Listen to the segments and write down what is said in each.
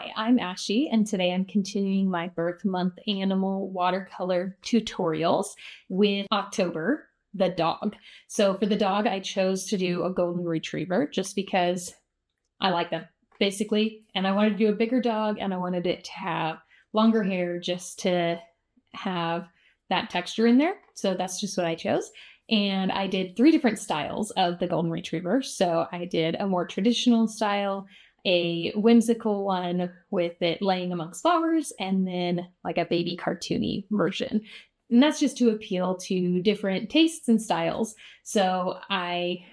Hi, I'm Ashy, and today I'm continuing my birth month animal watercolor tutorials with October, the dog. So for the dog, I chose to do a golden retriever just because I like them, basically. And I wanted to do a bigger dog, and I wanted it to have longer hair just to have that texture in there. So that's just what I chose. And I did 3 different styles of the golden retriever. So I did a more traditional style, a whimsical one with it laying amongst flowers, and then like a baby cartoony version. And that's just to appeal to different tastes and styles. So I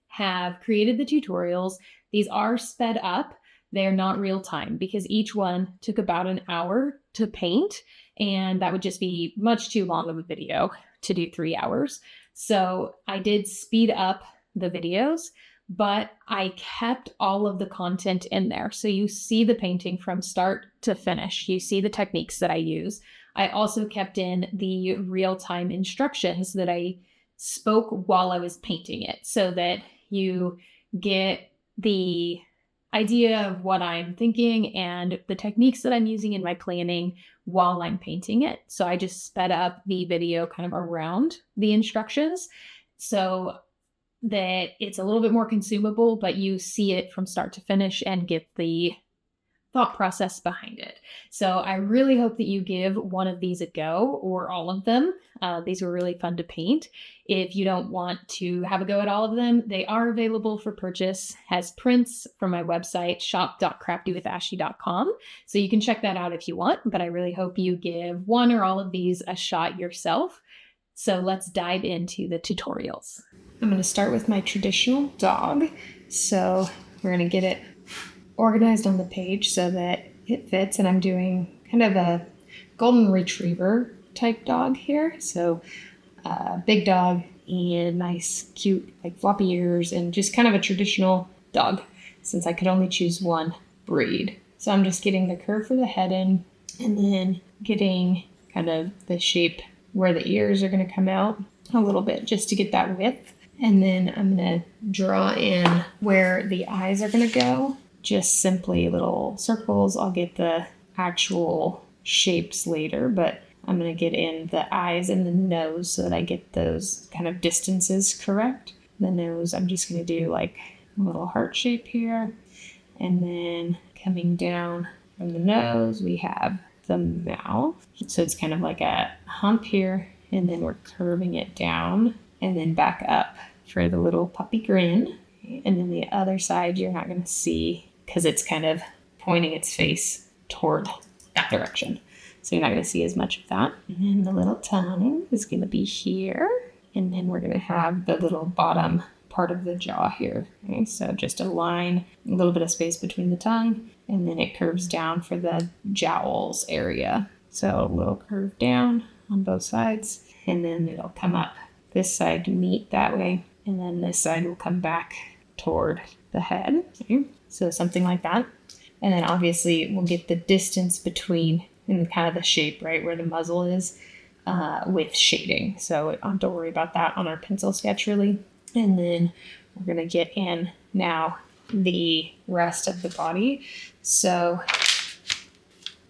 have created the tutorials. These are sped up. They're not real time because each one took about an hour to paint, and that would just be much too long of a video to do 3 hours. So I did speed up the videos, but I kept all of the content in there. So you see the painting from start to finish. You see the techniques that I use. I also kept in the real-time instructions that I spoke while I was painting it so that you get the idea of what I'm thinking and the techniques that I'm using in my planning while I'm painting it. So I just sped up the video kind of around the instructions so that it's a little bit more consumable, but you see it from start to finish and get the thought process behind it. So I really hope that you give one of these a go or all of them. These were really fun to paint. If you don't want to have a go at all of them, they are available for purchase as prints from my website, shop.craftywithashy.com. So you can check that out if you want, but I really hope you give one or all of these a shot yourself. So let's dive into the tutorials. I'm going to start with my traditional dog. So we're going to get it organized on the page so that it fits, and I'm doing kind of a golden retriever type dog here. So big dog and nice cute like floppy ears and just kind of a traditional dog since I could only choose one breed. So I'm just getting the curve for the head in and then getting kind of the shape where the ears are going to come out a little bit just to get that width. And then I'm going to draw in where the eyes are going to go. Just simply little circles. I'll get the actual shapes later, but I'm going to get in the eyes and the nose so that I get those kind of distances correct. The nose, I'm just going to do like a little heart shape here. And then coming down from the nose, we have the mouth. So it's kind of like a hump here, and then we're curving it down and then back up for the little puppy grin. And then the other side, you're not going to see because it's kind of pointing its face toward that direction. So you're not going to see as much of that. And then the little tongue is going to be here. And then we're going to have the little bottom part of the jaw here. Okay, so just a line, a little bit of space between the tongue, and then it curves down for the jowls area. So a little curve down on both sides, and then it'll come up this side to meet that way. And then this side will come back toward the head. Okay. So something like that. And then obviously we'll get the distance between and kind of the shape, right, where the muzzle is with shading. So I don't have to worry about that on our pencil sketch really. And then we're going to get in now the rest of the body. So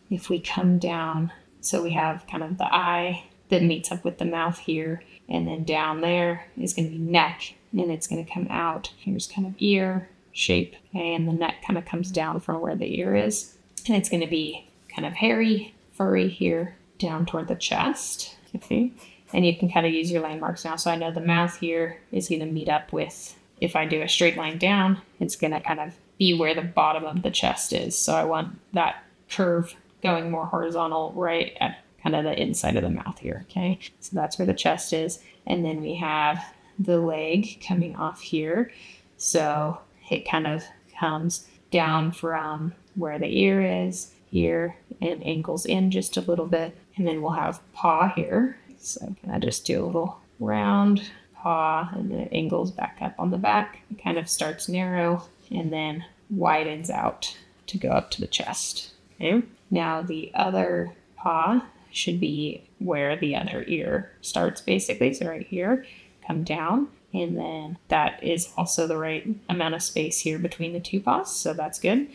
if we come down, so we have kind of the eye that meets up with the mouth here. And then down there is going to be neck, and it's going to come out. Here's kind of ear shape, okay, and the neck kind of comes down from where the ear is. And it's going to be kind of hairy, furry here down toward the chest. Okay, and you can kind of use your landmarks now. So I know the mouth here is going to meet up with, if I do a straight line down, it's going to kind of be where the bottom of the chest is. So I want that curve going more horizontal right at kind of the inside of the mouth here. Okay, so that's where the chest is. And then we have the leg coming off here. So it kind of comes down from where the ear is here and angles in just a little bit. And then we'll have paw here. So can I just do a little round paw, and then it angles back up on the back. It kind of starts narrow and then widens out to go up to the chest. Okay. Now the other paw should be where the other ear starts basically. So right here, come down. And then that is also the right amount of space here between the two paws. So that's good.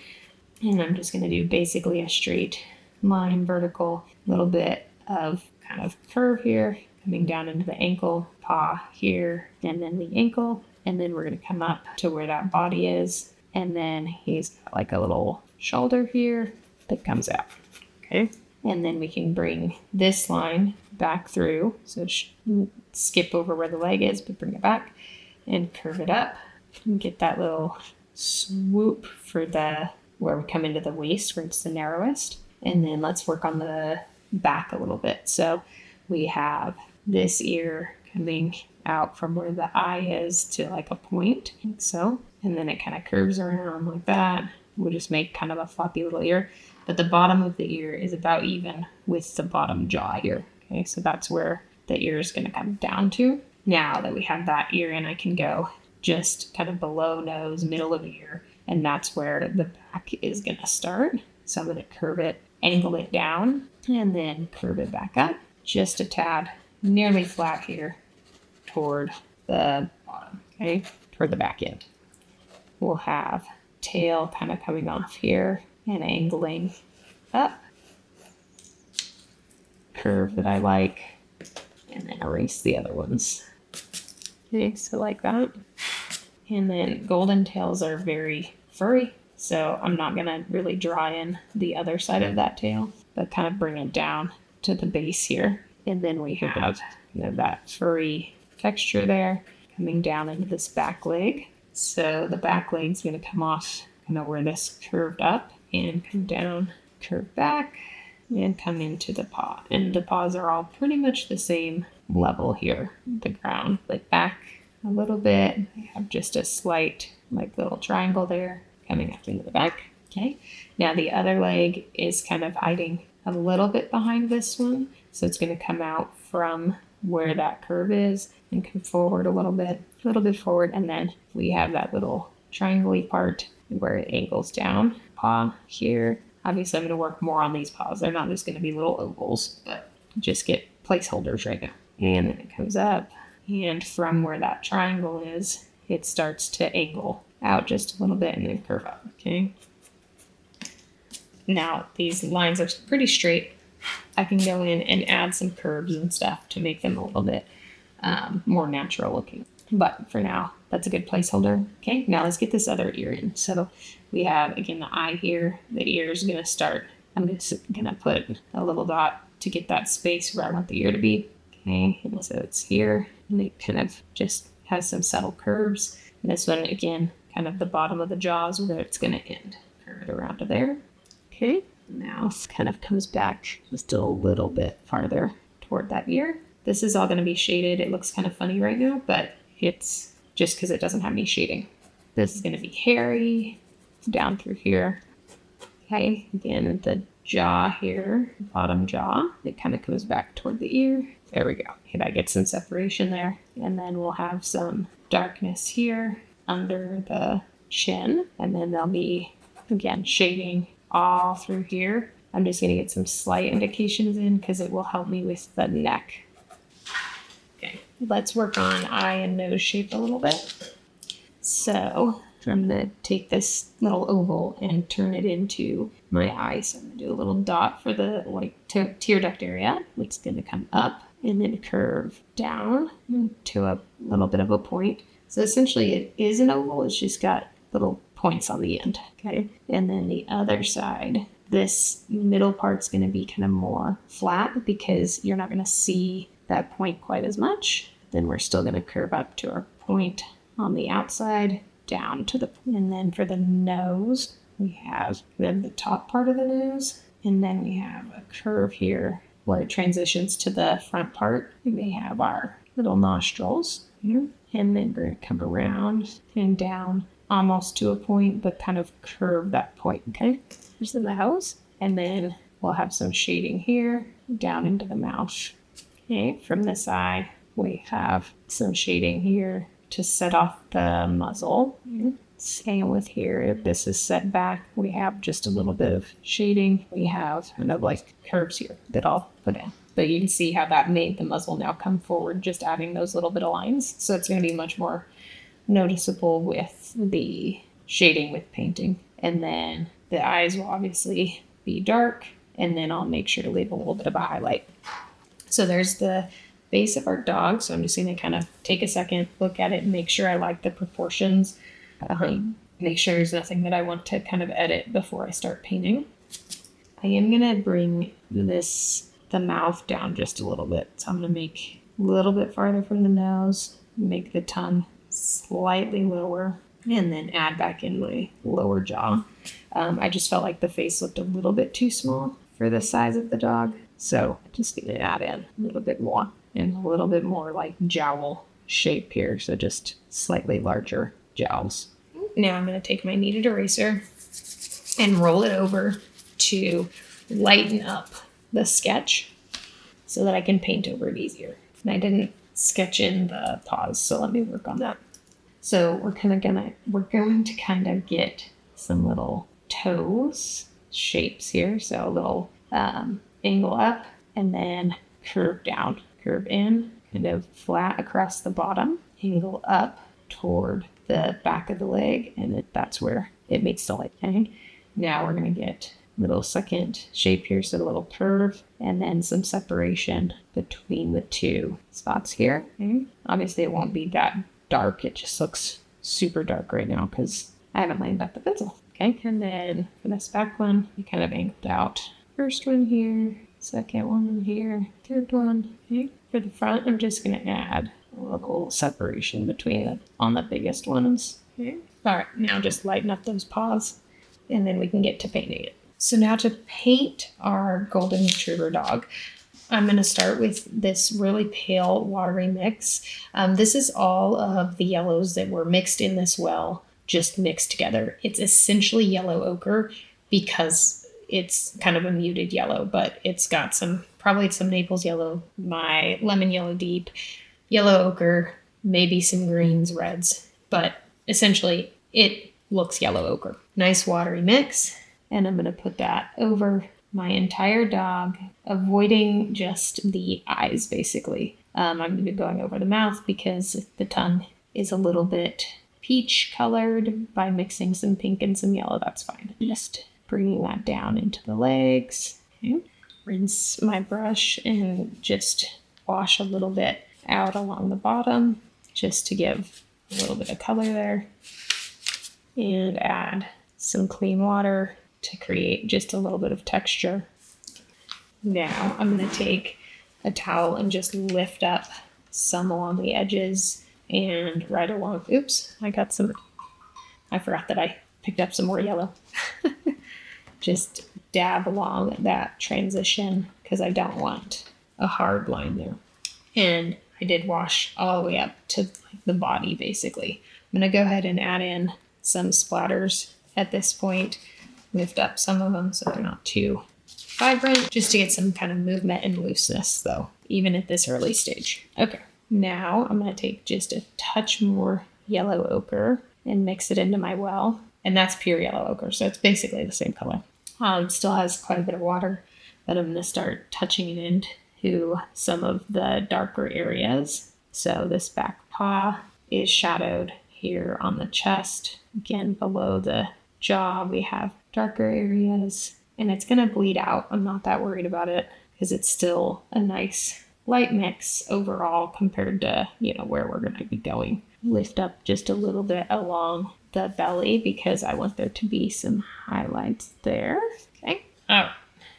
And I'm just going to do basically a straight line, vertical, little bit of kind of curve here, coming down into the ankle, paw here, and then the ankle. And then we're going to come up to where that body is. And then he's got like a little shoulder here that comes out. Okay. And then we can bring this line back through. So skip over where the leg is, but bring it back and curve it up and get that little swoop for the where we come into the waist where it's the narrowest. And then let's work on the back a little bit. So we have this ear coming out from where the eye is to like a point, like so. And then it kind of curves around like that. We'll just make kind of a floppy little ear. But the bottom of the ear is about even with the bottom jaw here. Okay, so that's where the ear is going to come down to. Now that we have that ear in, I can go just kind of below nose, middle of ear, and that's where the back is going to start. So I'm going to curve it, angle it down, and then curve it back up just a tad, nearly flat here toward the bottom, okay, toward the back end. We'll have tail kind of coming off here and angling up. Curve that I like, and then erase the other ones. Okay, so like that. And then golden tails are very furry, so I'm not gonna really draw in the other side of that tail, but kind of bring it down to the base here. And then we have that furry texture there coming down into this back leg. So the back leg's gonna come off kind of where this curved up and come down, curve back, and come into the paw. And the paws are all pretty much the same level here. The ground, like back a little bit. I have just a slight like little triangle there coming up into the back. Okay. Now the other leg is kind of hiding a little bit behind this one. So it's going to come out from where that curve is and come forward a little bit forward. And then we have that little triangle-y part where it angles down. Paw here. Obviously I'm going to work more on these paws. They're not just going to be little ovals, but just get placeholders right now. And then it comes up. And from where that triangle is, it starts to angle out just a little bit and then curve up, okay? Now, these lines are pretty straight. I can go in and add some curves and stuff to make them a little bit more natural looking. But for now, that's a good placeholder. Okay, now let's get this other ear in. So we have, again, the eye here. The ear is going to start. I'm just going to put a little dot to get that space where I want the ear to be. Okay, and so it's here. And it kind of just has some subtle curves. And this one, again, kind of the bottom of the jaws where it's going to end. Curve it around to there. Okay, now it kind of comes back just a little bit farther toward that ear. This is all going to be shaded. It looks kind of funny right now, but it's just because it doesn't have any shading. This is going to be hairy down through here. Okay, again, the jaw here, bottom jaw, it kind of comes back toward the ear. There we go. Okay, that gets some separation there. And then we'll have some darkness here under the chin. And then there'll be, again, shading all through here. I'm just going to get some slight indications in because it will help me with the neck. Okay, let's work on eye and nose shape a little bit. So I'm going to take this little oval and turn it into my eye. So I'm going to do a little dot for the like tear duct area. It's going to come up and then curve down to a little bit of a point. So essentially it is an oval. It's just got little points on the end. Okay. And then the other side, this middle part's going to be kind of more flat because you're not going to see that point quite as much. Then we're still going to curve up to our point on the outside down to the, and then for the nose, we have the top part of the nose, and then we have a curve here where it transitions to the front part. We have our little nostrils here, and then we're going to come around and down almost to a point, but kind of curve that point, okay? Here's the nose, and then we'll have some shading here down into the mouth. Okay, from the side, we have some shading here to set off the muzzle. Same with here. If this is set back, we have just a little bit of shading. We have kind of like curves here that I'll put in. But you can see how that made the muzzle now come forward, just adding those little bit of lines. So it's going to be much more noticeable with the shading with painting. And then The eyes will obviously be dark, and then I'll make sure to leave a little bit of a highlight. So there's the base of our dog. So I'm just going to kind of take a second, look at it, and make sure I like the proportions. Make sure there's nothing that I want to kind of edit before I start painting. I am going to bring the mouth down just a little bit. So I'm going to make a little bit farther from the nose, make the tongue slightly lower, and then add back in my lower jaw. I just felt like the face looked a little bit too small for the size of the dog. So I just need to add in a little bit more and a little bit more like jowl shape here. So just slightly larger jowls. Now I'm going to take my kneaded eraser and roll it over to lighten up the sketch so that I can paint over it easier. And I didn't sketch in the paws, so let me work on that. So we're going to kind of get some little toes shapes here. So a little angle up and then curve down, curve in, kind of flat across the bottom, angle up toward the back of the leg, and that's where it meets the leg. Okay. Now we're going to get a little second shape here, so a little curve, and then some separation between the two spots here. Okay. Obviously it won't be that dark, it just looks super dark right now because I haven't lined up the pencil. Okay, and then for this back one, we kind of angled out. First one here, second one here, third one. Okay. For the front, I'm just going to add a little separation between on the biggest ones. Okay. All right, now just lighten up those paws, and then we can get to painting it. So now to paint our golden retriever dog, I'm going to start with this really pale watery mix. This is all of the yellows that were mixed in this well, just mixed together. It's essentially yellow ochre because it's kind of a muted yellow, but it's got probably some Naples yellow, my lemon yellow deep, yellow ochre, maybe some greens, reds, but essentially it looks yellow ochre. Nice watery mix. And I'm going to put that over my entire dog, avoiding just the eyes, basically. I'm going to be going over the mouth because the tongue is a little bit peach colored. By mixing some pink and some yellow, that's fine. Just bringing that down into the legs. Okay. Rinse my brush and just wash a little bit out along the bottom just to give a little bit of color there. And add some clean water to create just a little bit of texture. Now I'm going to take a towel and just lift up some along the edges and right along. Oops, I forgot that I picked up some more yellow. Just dab along that transition because I don't want a hard line there. And I did wash all the way up to the body basically. I'm going to go ahead and add in some splatters at this point. Lift up some of them so they're not too vibrant, just to get some kind of movement and looseness though, even at this early stage. Okay, now I'm going to take just a touch more yellow ochre and mix it into my well. And that's pure yellow ochre, so it's basically the same color. Still has quite a bit of water, but I'm going to start touching it into some of the darker areas. So this back paw is shadowed here on the chest. Again, below the jaw, we have darker areas, and it's going to bleed out. I'm not that worried about it because it's still a nice light mix overall compared to, where we're going to be going. Lift up just a little bit along the belly because I want there to be some highlights there. Okay. Oh,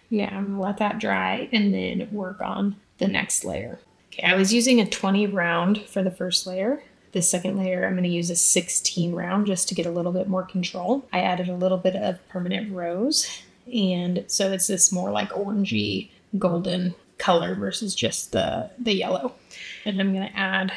yeah, I'm gonna let that dry and then work on the next layer. Okay, I was using a 20 round for the first layer. The second layer, I'm going to use a 16 round just to get a little bit more control. I added a little bit of permanent rose, and so it's this more like orangey golden color versus just the yellow. And I'm going to add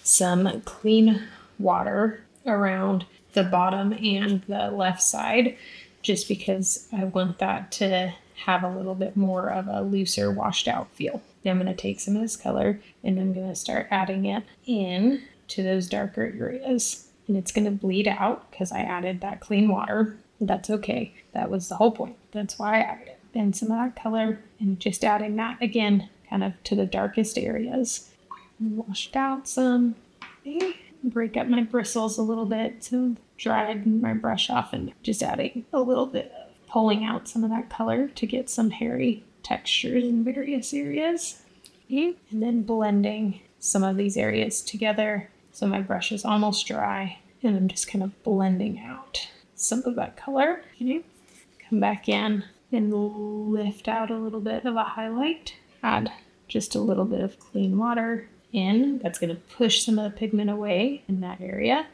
some clean water around the bottom and the left side just because I want that to have a little bit more of a looser washed out feel. Then I'm going to take some of this color and I'm going to start adding it in to those darker areas, and it's going to bleed out because I added that clean water. That's okay. That was the whole point. That's why I added it. Then some of that color and just adding that again kind of to the darkest areas. Washed out some. Okay. Break up my bristles a little bit, so dried my brush off and just adding a little bit of pulling out some of that color to get some hairy textures in various areas. And then blending some of these areas together. So my brush is almost dry and I'm just kind of blending out some of that color. Come back in and lift out a little bit of a highlight. Add just a little bit of clean water in. That's going to push some of the pigment away in that area.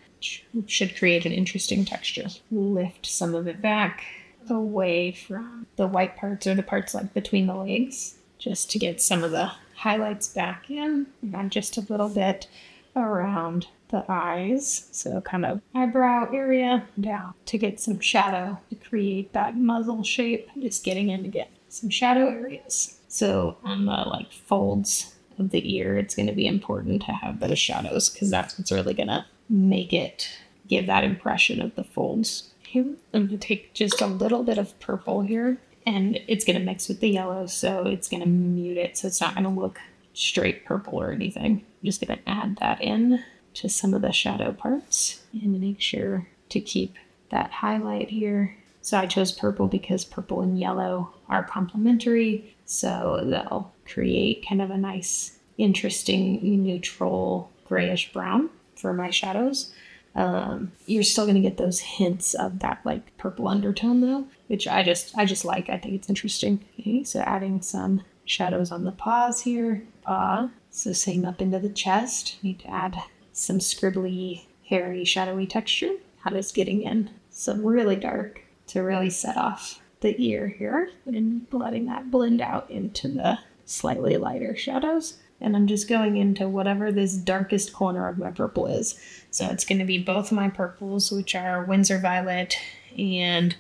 Should create an interesting texture. Lift some of it back away from the white parts or the parts like between the legs, just to get some of the highlights back in, and just a little bit around the eyes, so kind of eyebrow area down to get some shadow to create that muzzle shape. Just getting in to get some shadow areas. So on the like folds of the ear, it's going to be important to have those shadows because that's what's really going to make it give that impression of the folds. I'm going to take just a little bit of purple here, and it's going to mix with the yellow, so it's going to mute it, so it's not going to look straight purple or anything. I'm just going to add that in to some of the shadow parts and make sure to keep that highlight here. So I chose purple because purple and yellow are complementary, so they'll create kind of a nice, interesting, neutral grayish brown for my shadows. You're still going to get those hints of that like purple undertone though, which I just like. I think it's interesting. Okay, so adding some shadows on the paws here. So same up into the chest. Need to add some scribbly, hairy, shadowy texture. How is getting in some really dark to really set off the ear here and letting that blend out into the slightly lighter shadows. And I'm just going into whatever this darkest corner of my purple is. So it's going to be both my purples, which are Windsor Violet and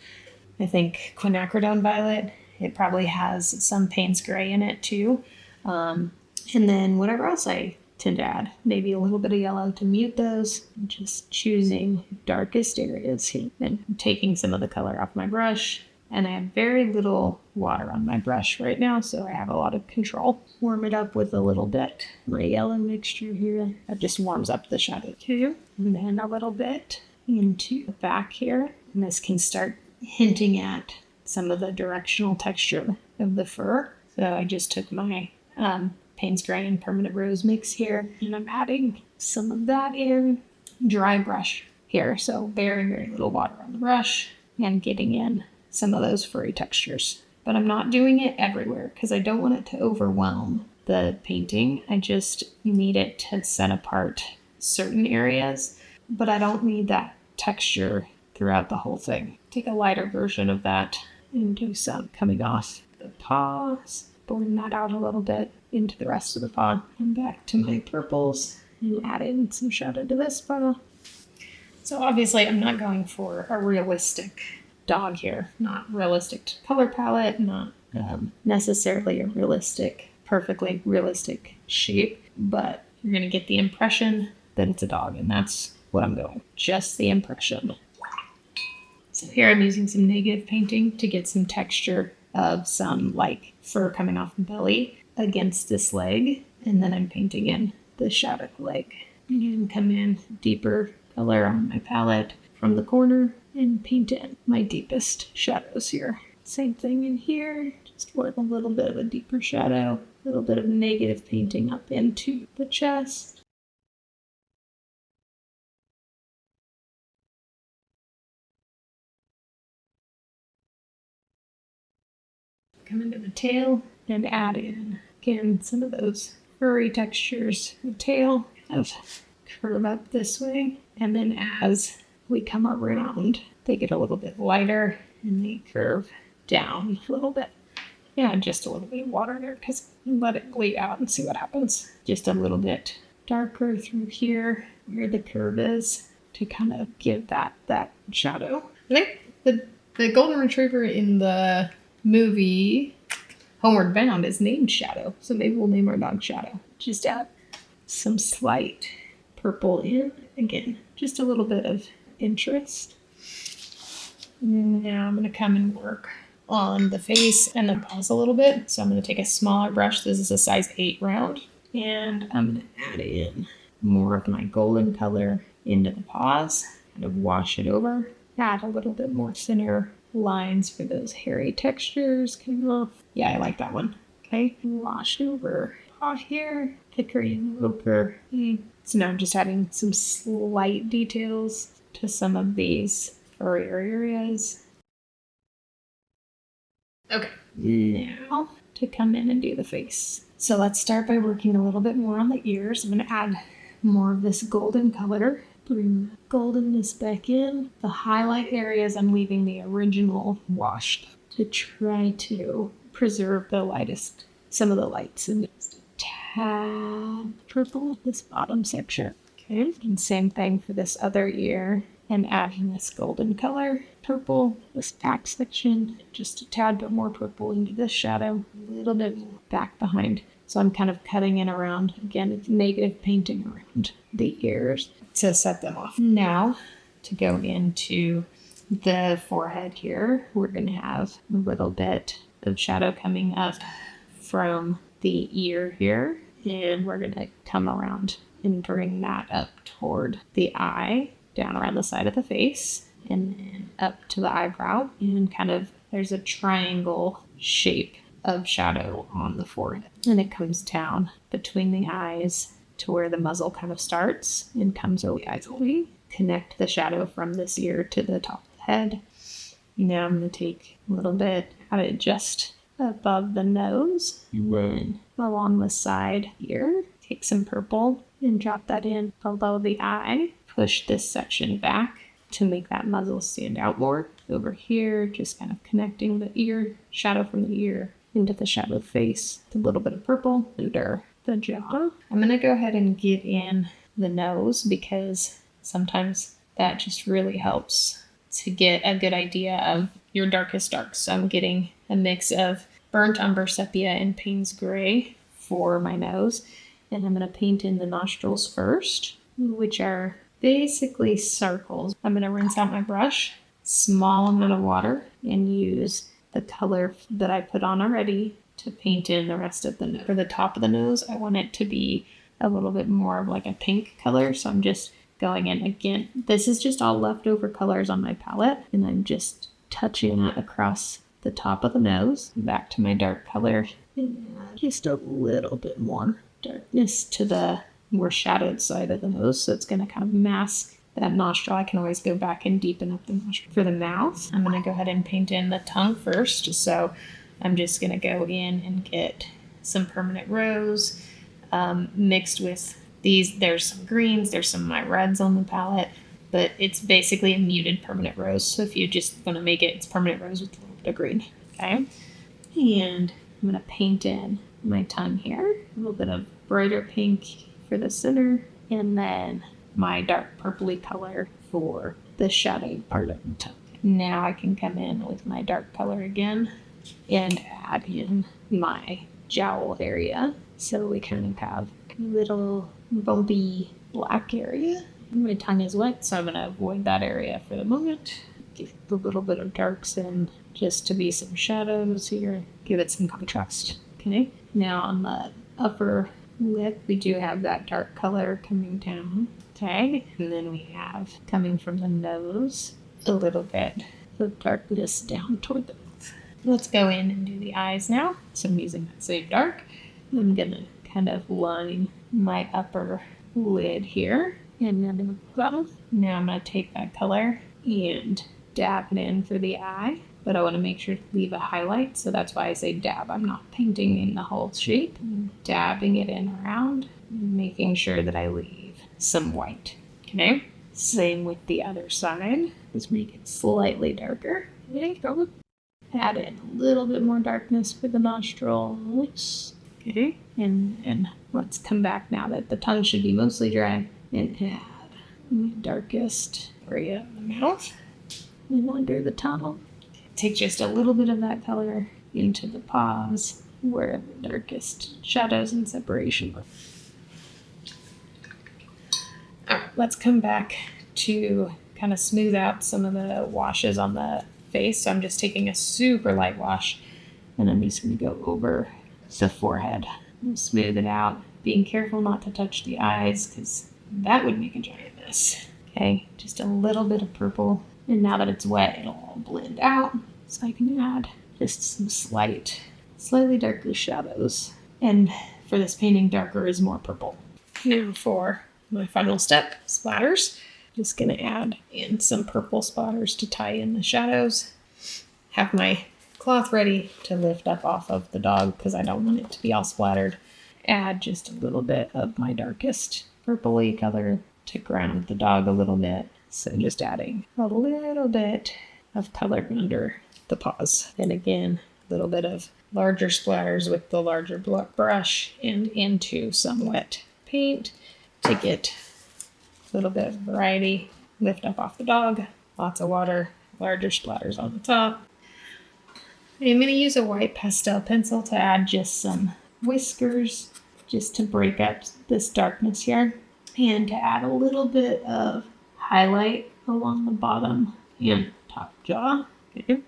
I think Quinacridone Violet. It probably has some Payne's Gray in it too. And then whatever else I tend to add. Maybe a little bit of yellow to mute those. Just choosing darkest areas here and taking some of the color off my brush. And I have very little water on my brush right now, so I have a lot of control. Warm it up with a little bit gray yellow mixture here. That just warms up the shadow too. And then a little bit into the back here. And this can start hinting at some of the directional texture of the fur. So I just took my Payne's Gray and Permanent Rose mix here, and I'm adding some of that in. Dry brush here, so very, very little water on the brush and getting in some of those furry textures. But I'm not doing it everywhere because I don't want it to overwhelm the painting. I just need it to set apart certain areas, but I don't need that texture throughout the whole thing. Take a lighter version of that and do some coming off the paws. Blend that out a little bit into the rest of the paw. And back to my purples and add in some shadow to this paw. So obviously I'm not going for a realistic dog here. Not realistic color palette, not necessarily a perfectly realistic shape, but you're going to get the impression that it's a dog, and that's what I'm going. Just the impression. So here I'm using some negative painting to get some texture of some like fur coming off the belly against this leg, and then I'm painting in the shadowed leg. And come in deeper color on my palette from the corner and paint in my deepest shadows here. Same thing in here, just with a little bit of a deeper shadow, a little bit of negative painting up into the chest. Come into the tail and add in, again, some of those furry textures. The tail kind of curve up this way, and then as we come around, they get a little bit lighter and they curve down a little bit. Yeah, just a little bit of water there because let it bleed out and see what happens. Just a little bit darker through here where the curve is to kind of give that shadow. I think the golden retriever in the movie Homeward Bound is named Shadow, so maybe we'll name our dog Shadow. Just add some slight purple in. Again, just a little bit of interest. Now I'm going to come and work on the face and the paws a little bit. So I'm going to take a smaller brush. This is a size 8 round. And I'm going to add in more of my golden color into the paws. Kind of wash it over. Add a little bit more thinner lines for those hairy textures coming off. Yeah, I like that one. Okay, wash over off here, hickory and ochre. So now I'm just adding some slight details to some of these furry areas. Okay, now to come in and do the face. So let's start by working a little bit more on the ears. I'm going to add more of this golden color. Bring the goldenness back in. The highlight areas, I'm leaving the original washed to try to preserve the lightest, some of the lights in this tad purple, this bottom section. Okay, and same thing for this other ear, and adding this golden color, purple, this back section, just a tad bit more purple into this shadow, a little bit back behind. So I'm kind of cutting in around, again, it's negative painting around the ears to set them off. Now, to go into the forehead here, we're going to have a little bit of shadow coming up from the ear here, and we're going to come around and bring that up toward the eye, down around the side of the face, and then up to the eyebrow, and kind of there's a triangle shape of shadow on the forehead, and it comes down between the eyes to where the muzzle kind of starts and comes over the eyes away. Connect the shadow from this ear to the top of the head. Now I'm going to take a little bit, have it just above the nose, and then along the side here, take some purple and drop that in below the eye. Push this section back to make that muzzle stand out more. Over here, just kind of connecting the ear, shadow from the ear into the shadow face, a little bit of purple under the jaw. I'm going to go ahead and get in the nose because sometimes that just really helps to get a good idea of your darkest darks. So I'm getting a mix of burnt umber sepia and Payne's gray for my nose. And I'm going to paint in the nostrils first, which are basically circles. I'm going to rinse out my brush, small amount of water, and use the color that I put on already to paint in the rest of the nose. For the top of the nose, I want it to be a little bit more of like a pink color, so I'm just going in again. This is just all leftover colors on my palette, and I'm just touching it across the top of the nose, back to my dark color, and just a little bit more darkness to the more shadowed side of the nose, so it's going to kind of mask that nostril. I can always go back and deepen up the nostril. For the mouth, I'm going to go ahead and paint in the tongue first, so I'm just going to go in and get some permanent rose mixed with these. There's some greens, there's some of my reds on the palette, but it's basically a muted permanent rose, so if you just want to make it, it's permanent rose with a little bit of green. Okay, and I'm going to paint in my tongue here, a little bit of brighter pink for the center, and then my dark purpley color for the shadowed part of the tongue. Now I can come in with my dark color again and add in my jowl area. So we kind of have a little bumpy black area. My tongue is wet, so I'm going to avoid that area for the moment. Give a little bit of darks in just to be some shadows here. Give it some contrast. Okay. Now on the upper lip, we do have that dark color coming down. Okay. And then we have coming from the nose a little bit of darkness down toward the mouth. Let's go in and do the eyes now. So I'm using that same dark. I'm going to kind of line my upper lid here. And then the bottom. Now I'm going to take that color and dab it in for the eye. But I want to make sure to leave a highlight, so that's why I say dab. I'm not painting in the whole shape. I'm dabbing it in around, making sure that I leave some white. Okay? Same with the other side. Just make it slightly darker. Okay, go. Add in a little bit more darkness for the nostrils. Okay? And let's come back now that the tongue should be mostly dry and add the darkest area of the mouth and under the tongue. Take just a little bit of that color into the paws where the darkest shadows and separation are. Alright, let's come back to kind of smooth out some of the washes on the face. So I'm just taking a super light wash and I'm just going to go over the forehead and smooth it out, being careful not to touch the eyes because that would make a giant mess. Okay, just a little bit of purple And now that it's wet, it'll all blend out. So I can add just some slightly darker shadows. And for this painting, darker is more purple. Now for my final step, splatters. Just gonna add in some purple splatters to tie in the shadows. Have my cloth ready to lift up off of the dog because I don't want it to be all splattered. Add just a little bit of my darkest purpley color to ground the dog a little bit. So just adding a little bit of color under the paws. And again, a little bit of larger splatters with the larger brush and into some wet paint to get a little bit of variety. Lift up off the dog, lots of water, larger splatters on the top. I'm going to use a white pastel pencil to add just some whiskers, just to break up this darkness here, and to add a little bit of highlight along the bottom and top jaw. Okay.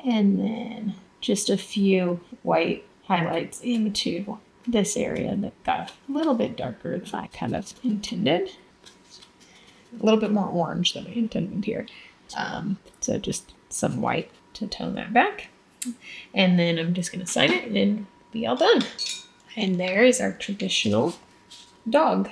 And then just a few white highlights into this area that got a little bit darker than I kind of intended. A little bit more orange than I intended here. So just some white to tone that back. And then I'm just going to sign it and be all done. And there is our traditional dog.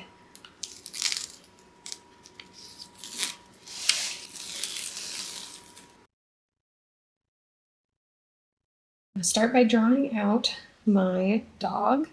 I'm going to start by drawing out my dog.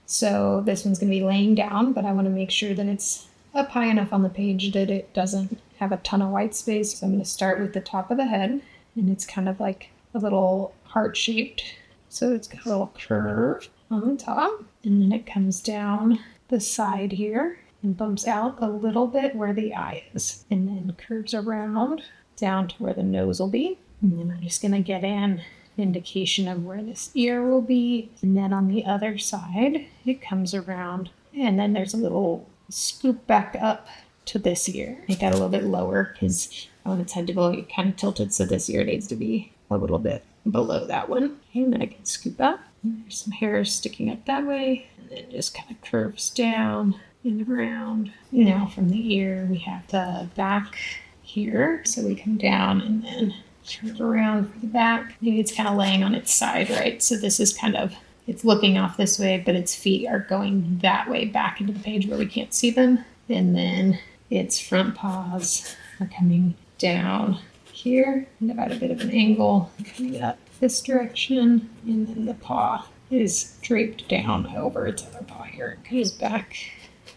So this one's going to be laying down, but I want to make sure that it's up high enough on the page that it doesn't have a ton of white space. So I'm going to start with the top of the head, and it's kind of like a little heart-shaped. So it's got a little curve on the top, and then it comes down the side here and bumps out a little bit where the eye is, and then curves around down to where the nose will be. And then I'm just going to get an indication of where this ear will be. And then on the other side, it comes around, and then there's a little scoop back up to this ear. Make that a little bit lower because I want its head to be kind of tilted, so this ear needs to be a little bit below that one. Okay, and then I can scoop up. And there's some hairs sticking up that way, and then just kind of curves down and around. Now from the ear, we have the back here. So we come down and then curve around for the back. Maybe it's kind of laying on its side, right? So this is kind of, it's looking off this way, but its feet are going that way back into the page where we can't see them. And then its front paws are coming down here and about a bit of an angle coming up this direction, and then the paw is draped down over its other paw here. It goes back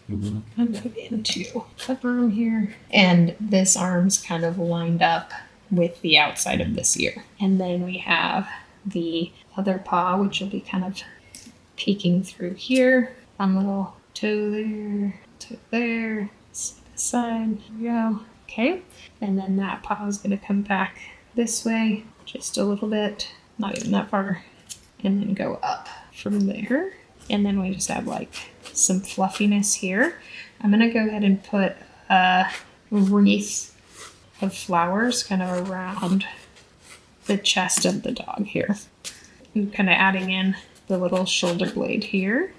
kind of into the arm here, and this arm's kind of lined up with the outside of this ear. And then we have the other paw, which will be kind of peeking through here. One little toe there, side, there we go. Okay, and then that paw is going to come back this way just a little bit, not even that far, and then go up from there. And then we just have like some fluffiness here. I'm going to go ahead and put a wreath of flowers kind of around the chest of the dog here. And kind of adding in the little shoulder blade here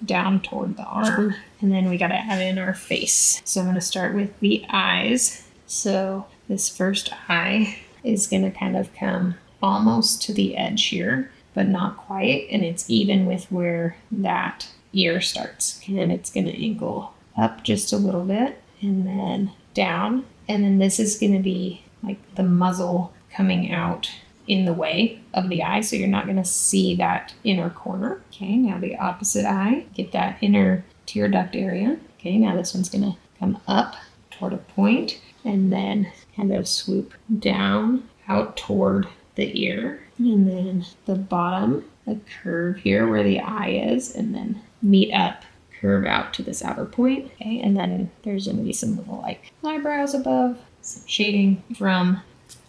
down toward the arm. And then we got to add in our face. So I'm going to start with the eyes. So this first eye is going to kind of come almost to the edge here, but not quite. And it's even with where that ear starts. And it's going to angle up just a little bit and then down. And then this is going to be like the muzzle coming out in the way of the eye, so you're not going to see that inner corner. Okay, now the opposite eye, get that inner tear duct area. Okay, now this one's going to come up toward a point and then kind of swoop down out toward the ear. And then the bottom, a curve here where the eye is, and then meet up, curve out to this outer point. Okay, and then there's going to be some little like eyebrows above, some shading from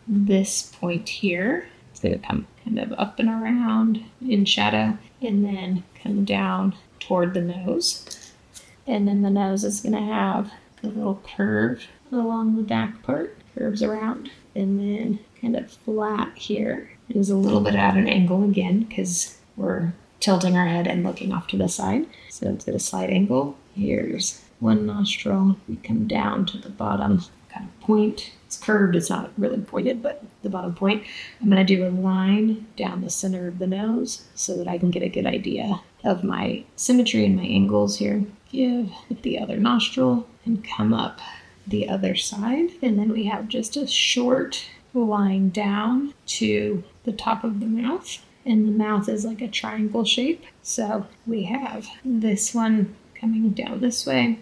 this point here. It's going to come kind of up and around in shadow and then come down toward the nose. And then the nose is going to have a little curve along the back part, curves around, and then kind of flat here. It is a little bit at an angle again because we're tilting our head and looking off to the side. So it's at a slight angle. Here's one nostril. We come down to the bottom, kind of point. It's curved, it's not really pointed, but the bottom point. I'm going to do a line down the center of the nose so that I can get a good idea of my symmetry and my angles here. Give the other nostril and come up the other side. And then we have just a short line down to the top of the mouth. And the mouth is like a triangle shape. So we have this one coming down this way.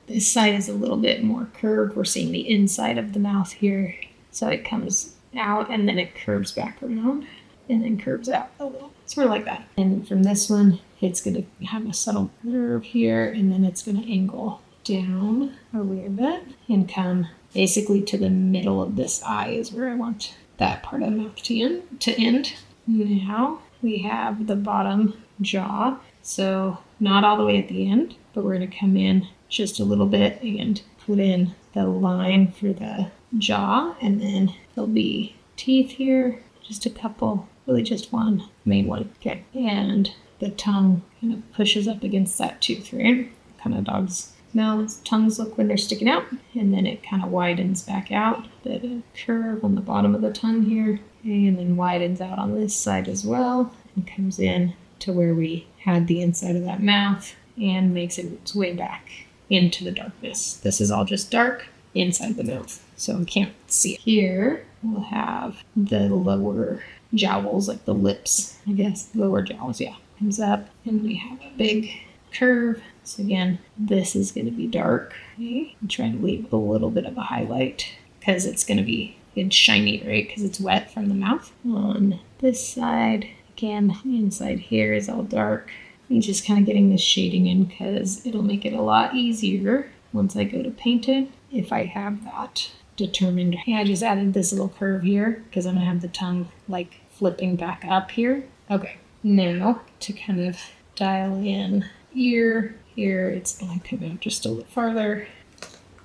This side is a little bit more curved. We're seeing the inside of the mouth here. So it comes out and then it curves back around and then curves out a little. Sort of like that. And from this one, it's going to have a subtle curve here and then it's going to angle down a little bit and come basically to the middle of this eye is where I want that part of the mouth to end. Now we have the bottom jaw. So not all the way at the end, but we're going to come in just a little bit and put in the line for the jaw. And then there'll be teeth here, just a couple, really just one, main one. Okay. And the tongue kind of pushes up against that tooth, right? Kind of dogs' mouths, tongues look when they're sticking out. And then it kind of widens back out. Bit of curve on the bottom of the tongue here. And then widens out on this side as well. And comes in to where we had the inside of that mouth and makes its way back into the darkness. This is all just dark inside the mouth, so we can't see it. Here we'll have the lower jowls, like the lips, I guess. Lower jowls, yeah. Comes up and we have a big curve. So again, this is going to be dark. Okay. I'm trying to leave a little bit of a highlight because it's going to be good shiny, right? Because it's wet from the mouth. On this side, again, inside here is all dark. I'm just kind of getting this shading in because it'll make it a lot easier once I go to paint it if I have that determined. Yeah, I just added this little curve here because I'm going to have the tongue like flipping back up here. Okay, now to kind of dial in ear. Here it's going to come out just a little farther.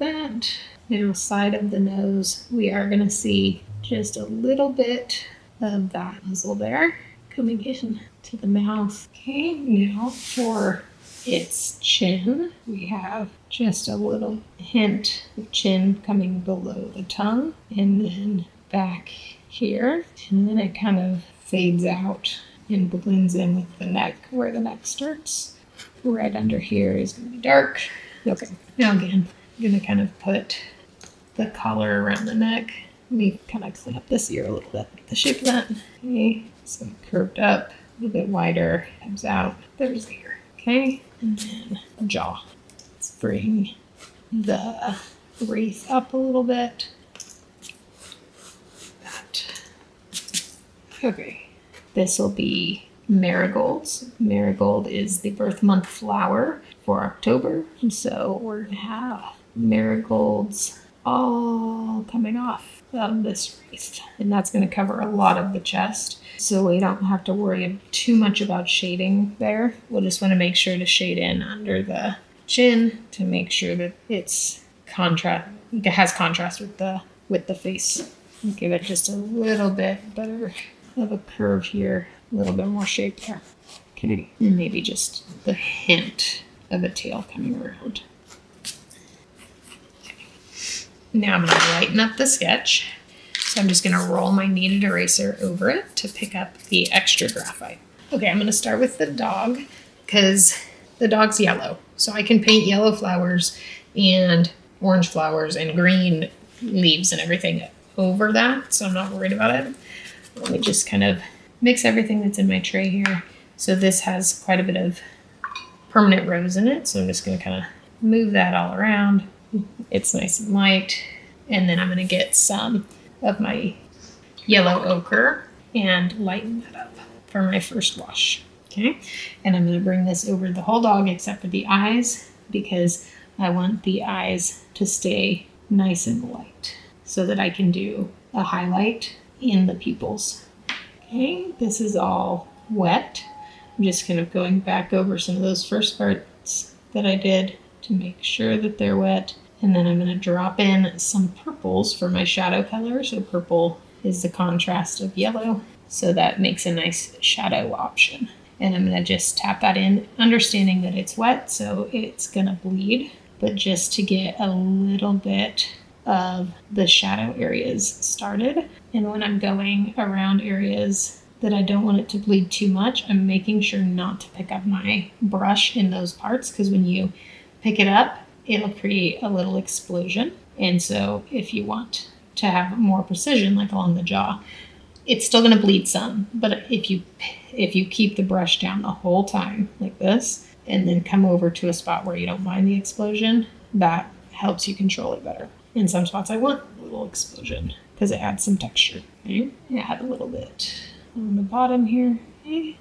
That middle side of the nose, we are going to see just a little bit of that muzzle there coming in to the mouth. Okay, now for its chin, we have just a little hint of chin coming below the tongue and then back here. And then it kind of fades out and blends in with the neck where the neck starts. Right under here is going to be dark. Okay, now again, I'm going to kind of put the collar around the neck. Let me kind of clean up this ear a little bit. The shape of that. Okay, so curved up, a little bit wider, comes out. There's the ear. Okay, and then the jaw. Let's bring the wreath up a little bit. That. Okay, this will be marigolds. Marigold is the birth month flower for October. And so we're going to have marigolds all coming off of this wreath. And that's going to cover a lot of the chest. So we don't have to worry too much about shading there. We'll just want to make sure to shade in under the chin to make sure that it has contrast with the face. Give it just a little bit better of a curve here, a little bit more shape there. Okay, and maybe just the hint of a tail coming around. Now I'm going to lighten up the sketch. So I'm just going to roll my kneaded eraser over it to pick up the extra graphite. Okay, I'm going to start with the dog because the dog's yellow. So I can paint yellow flowers and orange flowers and green leaves and everything over that. So I'm not worried about it. Let me just kind of mix everything that's in my tray here. So this has quite a bit of permanent rose in it. So I'm just going to kind of move that all around. It's nice and light. And then I'm going to get some of my yellow ochre and lighten that up for my first wash. Okay. And I'm going to bring this over the whole dog except for the eyes because I want the eyes to stay nice and light so that I can do a highlight in the pupils. Okay. This is all wet. I'm just kind of going back over some of those first parts that I did to make sure that they're wet. And then I'm going to drop in some purples for my shadow color. So purple is the contrast of yellow. So that makes a nice shadow option. And I'm going to just tap that in, understanding that it's wet, so it's going to bleed. But just to get a little bit of the shadow areas started. And when I'm going around areas that I don't want it to bleed too much, I'm making sure not to pick up my brush in those parts, because when you pick it up, it'll create a little explosion. And so if you want to have more precision, like along the jaw, it's still going to bleed some. But if you keep the brush down the whole time like this, and then come over to a spot where you don't mind the explosion, that helps you control it better. In some spots I want a little explosion because it adds some texture. Okay? Add a little bit on the bottom here. Okay?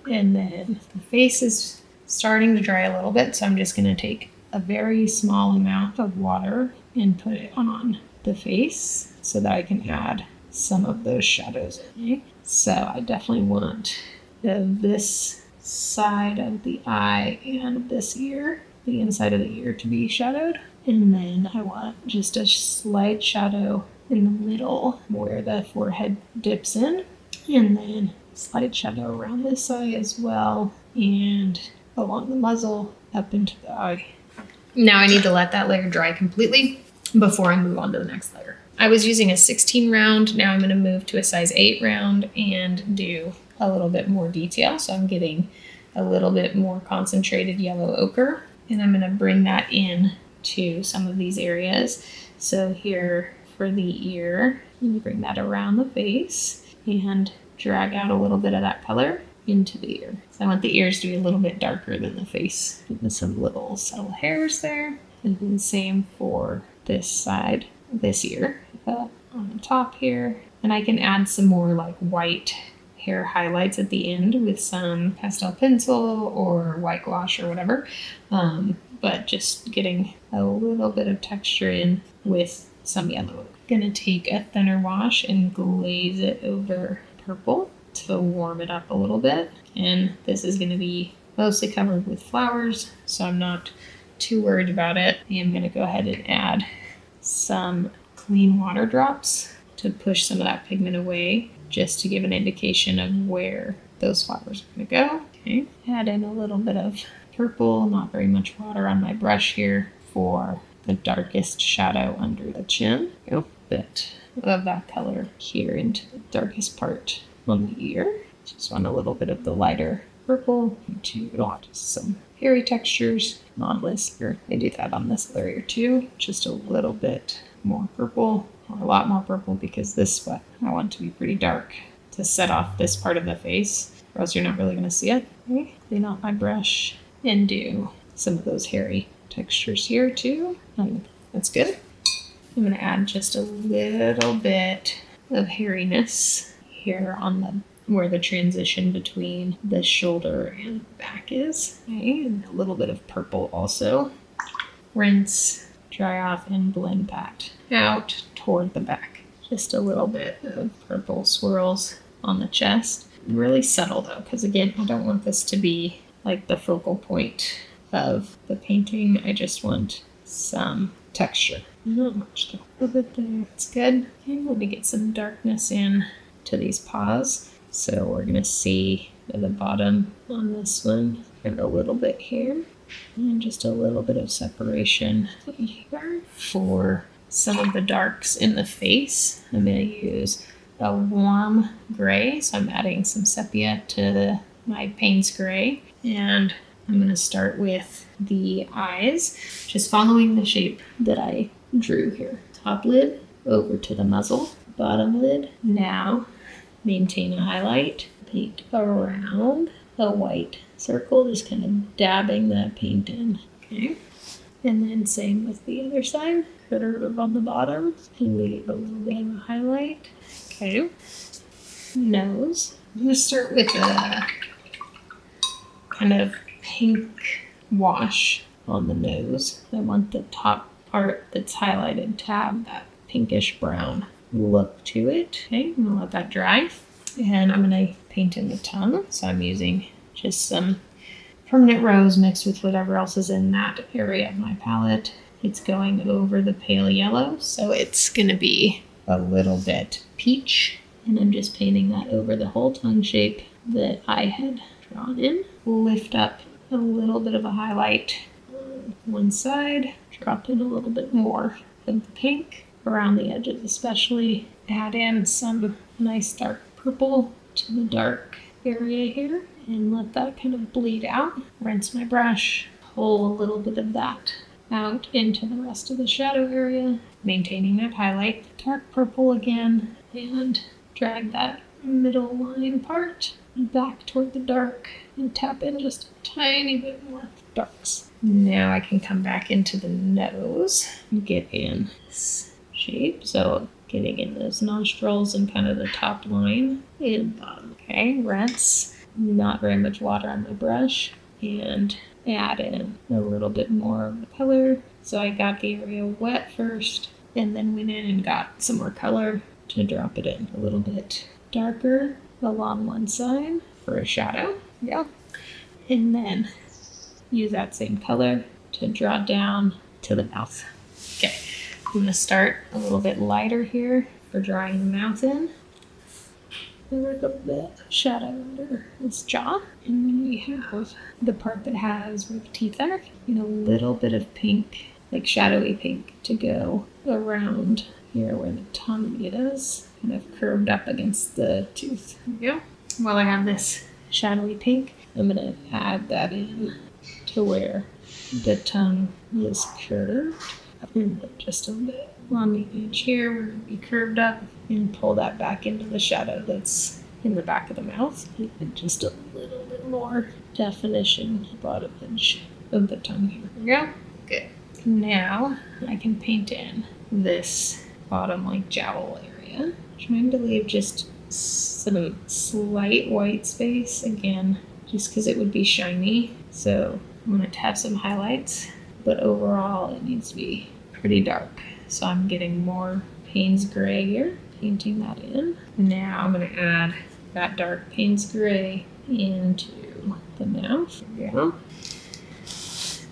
And then the face is starting to dry a little bit, so I'm just going to take a very small amount of water and put it on the face so that I can add some of those shadows in. Okay? So I definitely want this side of the eye and this ear, the inside of the ear, to be shadowed. And then I want just a slight shadow in the middle where the forehead dips in. And then slight shadow around this eye as well, and along the muzzle up into the eye. Now I need to let that layer dry completely before I move on to the next layer. I was using a 16 round. Now I'm going to move to a size 8 round and do a little bit more detail. So I'm getting a little bit more concentrated yellow ochre, and I'm going to bring that in to some of these areas. So here for the ear, you bring that around the face and drag out a little bit of that color into the ear. So I want the ears to be a little bit darker than the face, with some little subtle hairs there. And then same for this side, this ear, on the top here. And I can add some more like white hair highlights at the end with some pastel pencil or white gouache or whatever. But just getting a little bit of texture in with some yellow. Gonna take a thinner wash and glaze it over purple to warm it up a little bit. And this is gonna be mostly covered with flowers, so I'm not too worried about it. I'm gonna go ahead and add some clean water drops to push some of that pigment away, just to give an indication of where those flowers are gonna go. Okay. Add in a little bit of purple, not very much water on my brush here for the darkest shadow under the chin. A bit of that color here into the darkest part on the ear. Just want a little bit of the lighter purple to add some hairy textures. On this ear, I do that on this other ear too. Just a little bit more purple, or a lot more purple, because this one I want to be pretty dark to set off this part of the face, or else you're not really going to see it. Okay. Clean out my brush and do some of those hairy textures here too. And that's good. I'm going to add just a little bit of hairiness here on the where the transition between the shoulder and back is. Okay, and a little bit of purple also. Rinse, dry off, and blend that out toward the back. Just a little bit of purple swirls on the chest. Really subtle though, because again, I don't want this to be like the focal point of the painting. I just want some texture. Not much though. A little bit there. It's good. I'm going to get some darkness in to these paws. So we're going to see at the bottom on this one, and a little bit here, and just a little bit of separation here. For some of the darks in the face, I'm going to use a warm gray. So I'm adding some sepia to my Payne's gray, and I'm going to start with the eyes, just following the shape that I drew here. Top lid over to the muzzle, bottom lid. Now maintain a highlight, paint around a white circle, just kind of dabbing that paint in. Okay. And then same with the other side, put it on the bottom and leave a little bit of a highlight. Okay. Nose. I'm going to start with a kind of pink wash on the nose. I want the top part that's highlighted to have that pinkish brown look to it. Okay, I'm gonna let that dry. And I'm gonna paint in the tongue. So I'm using just some permanent rose mixed with whatever else is in that area of my palette. It's going over the pale yellow, so it's gonna be a little bit peach. And I'm just painting that over the whole tongue shape that I had drawn in. Lift up a little bit of a highlight on one side, drop in a little bit more the pink around the edges, especially add in some nice dark purple to the dark area here and let that kind of bleed out. Rinse my brush, pull a little bit of that out into the rest of the shadow area, maintaining that highlight. Dark purple again, and drag that middle line part back toward the dark and tap in just a tiny bit more darks. Now I can come back into the nose and get in this shape. So getting in those nostrils and kind of the top line and bottom. Okay, rinse. Not very much water on my brush, and add in a little bit more of the color. So I got the area wet first and then went in and got some more color to drop it in a little bit darker along one side for a shadow. Yeah. And then use that same color to draw down to the mouth. Okay, I'm gonna start a little bit lighter here for drawing the mouth in. Work a bit of shadow under its jaw. And then we have the part that has where the teeth are, and a little bit of pink, like shadowy pink, to go around here where the tongue is, kind of curved up against the tooth. There we go. While I have this shadowy pink, I'm gonna add that in to where the tongue is curved. And just a bit on the edge here, we're gonna be curved up and pull that back into the shadow that's in the back of the mouth. And just a little bit more definition bottom edge of the tongue here. There we go. Good. Now I can paint in this bottom like jowl area. Trying to leave just some slight white space again, just because it would be shiny. So I'm going to have some highlights, but overall it needs to be pretty dark. So I'm getting more Payne's gray here, painting that in. Now I'm going to add that dark Payne's gray into the mouth. There we go.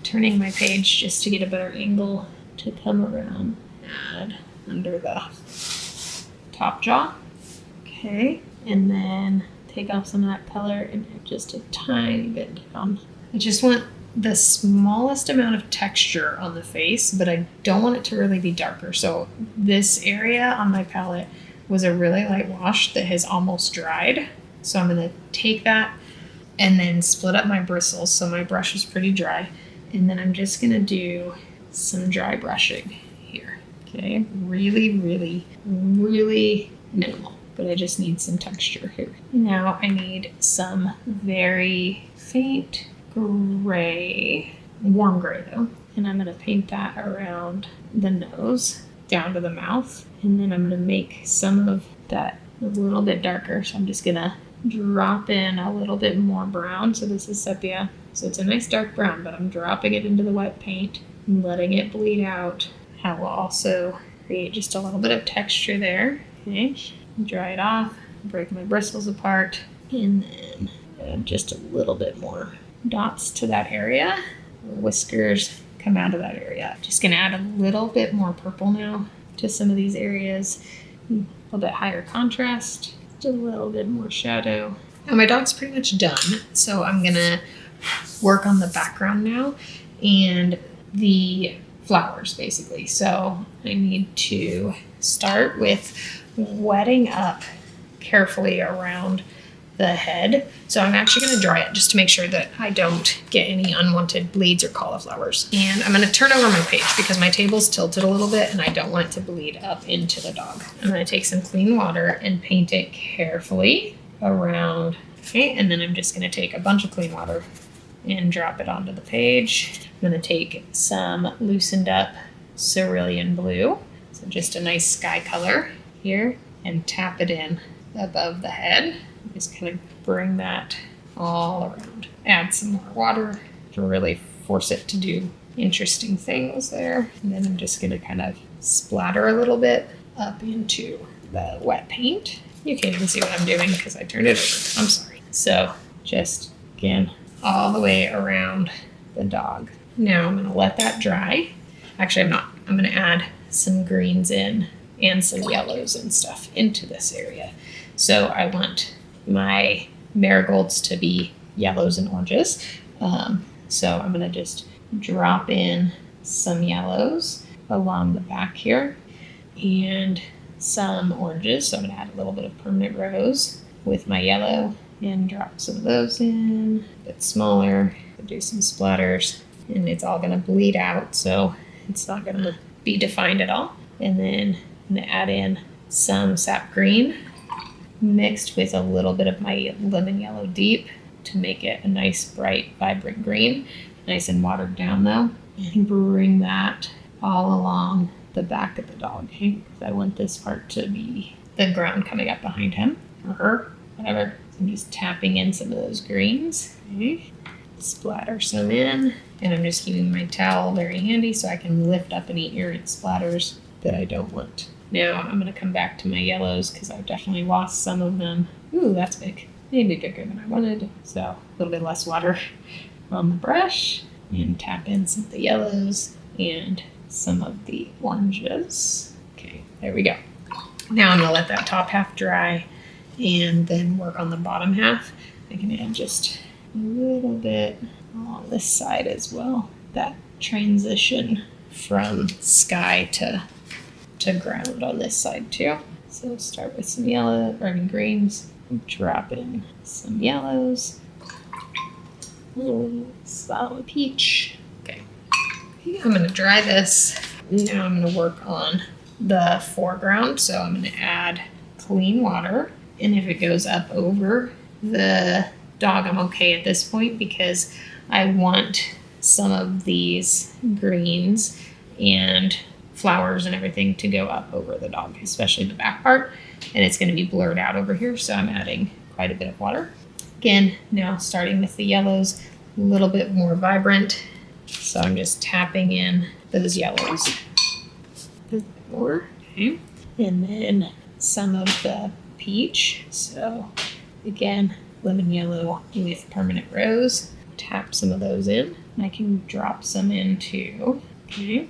Turning my page just to get a better angle to come around, add under the top jaw. Okay, and then take off some of that color and add just a tiny bit down. I just want the smallest amount of texture on the face, but I don't want it to really be darker. So this area on my palette was a really light wash that has almost dried. So I'm gonna take that and then split up my bristles. So my brush is pretty dry. And then I'm just gonna do some dry brushing here. Okay, really, really, really minimal, but I just need some texture here. Now I need some very faint gray, warm gray though, and I'm gonna paint that around the nose down to the mouth, and then I'm gonna make some of that a little bit darker. So I'm just gonna drop in a little bit more brown. So this is sepia, so it's a nice dark brown, but I'm dropping it into the wet paint and letting it bleed out. I will also create just a little bit of texture there. Okay, dry it off, break my bristles apart, and then add just a little bit more dots to that area. Whiskers come out of that area. Just gonna add a little bit more purple now to some of these areas. A little bit higher contrast, just a little bit more shadow. Now my dog's pretty much done, so I'm gonna work on the background now and the flowers basically. So I need to start with wetting up carefully around the head. So I'm actually going to dry it just to make sure that I don't get any unwanted bleeds or cauliflowers. And I'm going to turn over my page because my table's tilted a little bit and I don't want it to bleed up into the dog. I'm going to take some clean water and paint it carefully around. Okay, and then I'm just going to take a bunch of clean water and drop it onto the page. I'm going to take some loosened up cerulean blue, so just a nice sky color here, and tap it in above the head. Just kind of bring that all around. Add some more water to really force it to do interesting things there. And then I'm just going to kind of splatter a little bit up into the wet paint. You can't even see what I'm doing because I turned it over. I'm sorry. So just again, all the way around the dog. Now I'm going to let that dry. Actually, I'm not. I'm going to add some greens in and some yellows and stuff into this area. So I want my marigolds to be yellows and oranges. So I'm going to just drop in some yellows along the back here, and some oranges. So I'm going to add a little bit of permanent rose with my yellow and drop some of those in, a bit smaller, do some splatters, and it's all going to bleed out, so it's not going to be defined at all. And then I'm going to add in some sap green mixed with a little bit of my lemon yellow deep to make it a nice, bright, vibrant green. Nice and watered down though. And bring that all along the back of the dog. Okay? I want this part to be the ground coming up behind him or her, whatever. So I'm just tapping in some of those greens. Okay? Splatter some in. And I'm just keeping my towel very handy so I can lift up any irritant splatters that I don't want. Now I'm going to come back to my yellows because I've definitely lost some of them. Ooh, that's big. Maybe bigger than I wanted. So a little bit less water on the brush. And tap in some of the yellows and some of the oranges. Okay, there we go. Now I'm going to let that top half dry and then work on the bottom half. I can add just a little bit along this side as well. That transition from sky to ground on this side too. So start with some yellow, or greens, drop in some yellows, solid peach. Okay, I'm going to dry this. Now I'm going to work on the foreground. So I'm going to add clean water, and if it goes up over the dog, I'm okay at this point because I want some of these greens and flowers and everything to go up over the dog, especially the back part, and it's going to be blurred out over here, so I'm adding quite a bit of water. Again, now starting with the yellows, a little bit more vibrant, so I'm just tapping in those yellows. A bit more, okay. And then some of the peach, so again, lemon yellow with permanent rose. Tap some of those in. I can drop some in too, okay.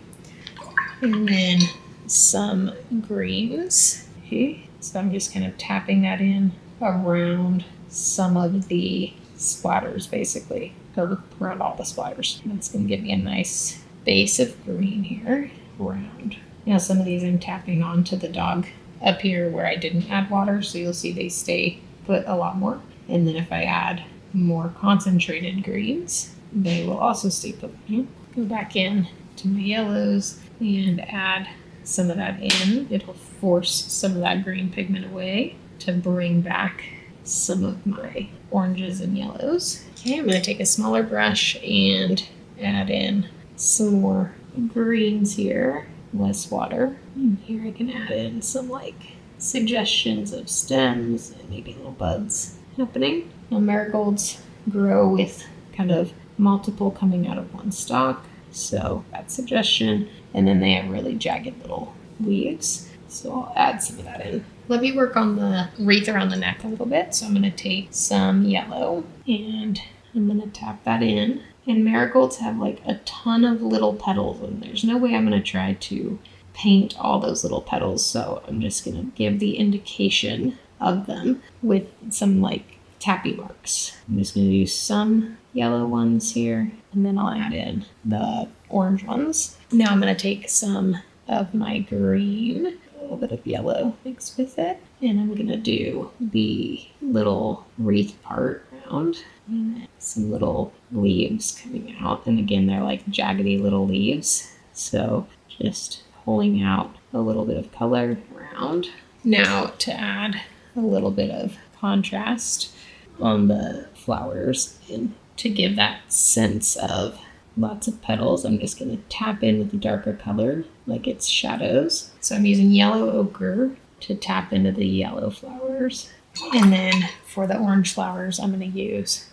And then some greens. Okay, so I'm just kind of tapping that in around some of the splatters, basically, around all the splatters. And it's going to give me a nice base of green here around. Now some of these I'm tapping onto the dog up here where I didn't add water, so you'll see they stay put a lot more. And then if I add more concentrated greens, they will also stay put. Go back in to my yellows and add some of that in. It'll force some of that green pigment away to bring back some of my oranges and yellows. Okay, I'm going to take a smaller brush and add in some more greens here, less water. And here I can add in some like suggestions of stems and maybe little buds happening. Now marigolds grow with kind of multiple coming out of one stalk, so that suggestion. And then they have really jagged little leaves, so I'll add some of that in. Let me work on the wreath around the neck a little bit. So I'm going to take some yellow and I'm going to tap that in. And marigolds have like a ton of little petals, and there's no way I'm going to try to paint all those little petals, so I'm just going to give the indication of them with some like tappy marks. I'm just going to use some yellow ones here, and then I'll add in the orange ones. Now I'm going to take some of my green, a little bit of yellow mixed with it, and I'm going to do the little wreath part around, and then some little leaves coming out. And again, they're like jaggedy little leaves, so just pulling out a little bit of color around. Now to add a little bit of contrast on the flowers and to give that sense of lots of petals, I'm just going to tap in with a darker color like it's shadows. So I'm using yellow ochre to tap into the yellow flowers. And then for the orange flowers, I'm going to use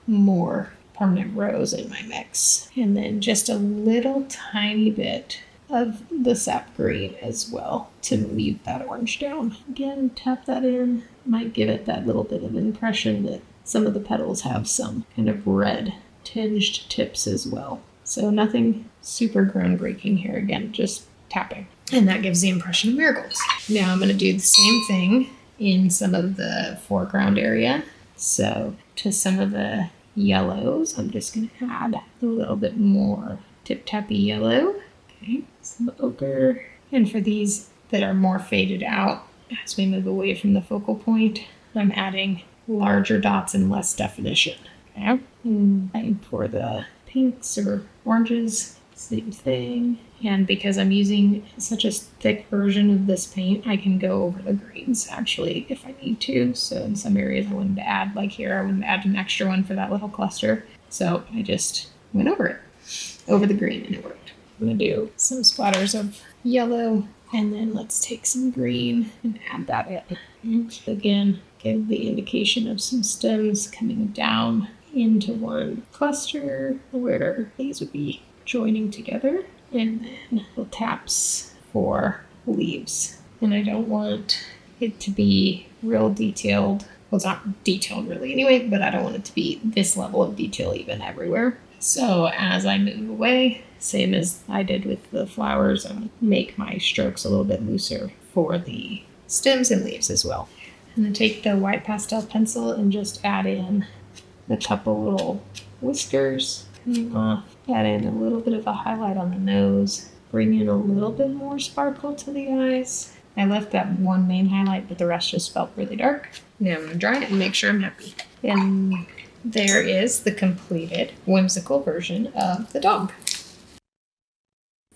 more permanent rose in my mix. And then just a little tiny bit of the sap green as well to mute that orange down. Again, tap that in. Might give it that little bit of impression that some of the petals have some kind of red tinged tips as well. So nothing super groundbreaking here. Again, just tapping. And that gives the impression of marigolds. Now I'm going to do the same thing in some of the foreground area. So to some of the yellows, I'm just going to add a little bit more tip-tappy yellow. Okay, some ochre. And for these that are more faded out, as we move away from the focal point, I'm adding larger dots and less definition. Okay. And for the pinks or oranges, same thing. And because I'm using such a thick version of this paint, I can go over the grains actually if I need to. So in some areas I wouldn't add, like here, I wouldn't add an extra one for that little cluster. So I just went over it, over the green, and it worked. I'm gonna do some splatters of yellow, and then let's take some green and add that in. Again, give the indication of some stems coming down into one cluster where these would be joining together, and then little taps for leaves. And I don't want it to be real detailed. Well, it's not detailed really anyway, but I don't want it to be this level of detail even everywhere. So as I move away, same as I did with the flowers, I'll make my strokes a little bit looser for the stems and leaves as well. And then take the white pastel pencil and just add in a couple little whiskers coming off. Add in a little bit of a highlight on the nose. Bring in a little bit more sparkle to the eyes. I left that one main highlight, but the rest just felt really dark. Now I'm going to dry it and make sure I'm happy. And there is the completed whimsical version of the dog.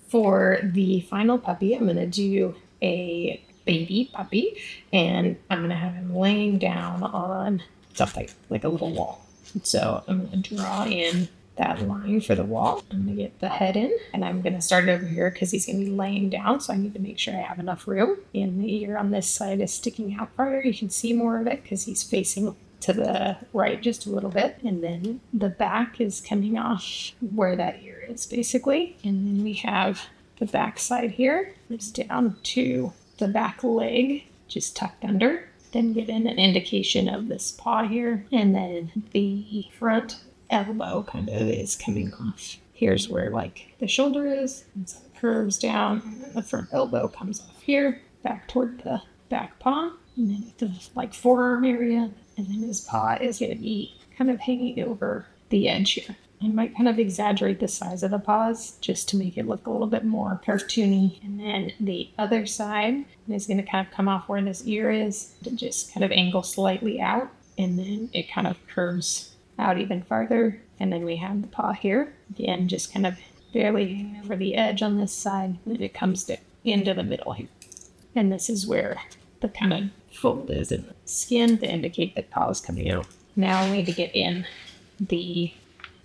For the final puppy, I'm going to do a baby puppy, and I'm going to have him laying down on something like a little wall. So I'm going to draw in that line for the wall. I'm going to get the head in, and I'm going to start it over here because he's going to be laying down, so I need to make sure I have enough room. And the ear on this side is sticking out farther. You can see more of it because he's facing to the right just a little bit, and then the back is coming off where that ear is basically. And then we have the back side here. It's down to the back leg, just tucked under. Then get in an indication of this paw here, and then the front elbow kind of is coming off. Here's where like the shoulder is, and so it curves down, and then the front elbow comes off here, back toward the back paw, and then the like forearm area, and then his paw is going to be kind of hanging over the edge here. I might kind of exaggerate the size of the paws just to make it look a little bit more cartoony. And then the other side is going to kind of come off where this ear is to just kind of angle slightly out. And then it kind of curves out even farther. And then we have the paw here. Again, just kind of barely hanging over the edge on this side. And then it comes into the middle here. And this is where the kind of fold is in the skin to indicate that paw is coming out. Now we need to get in the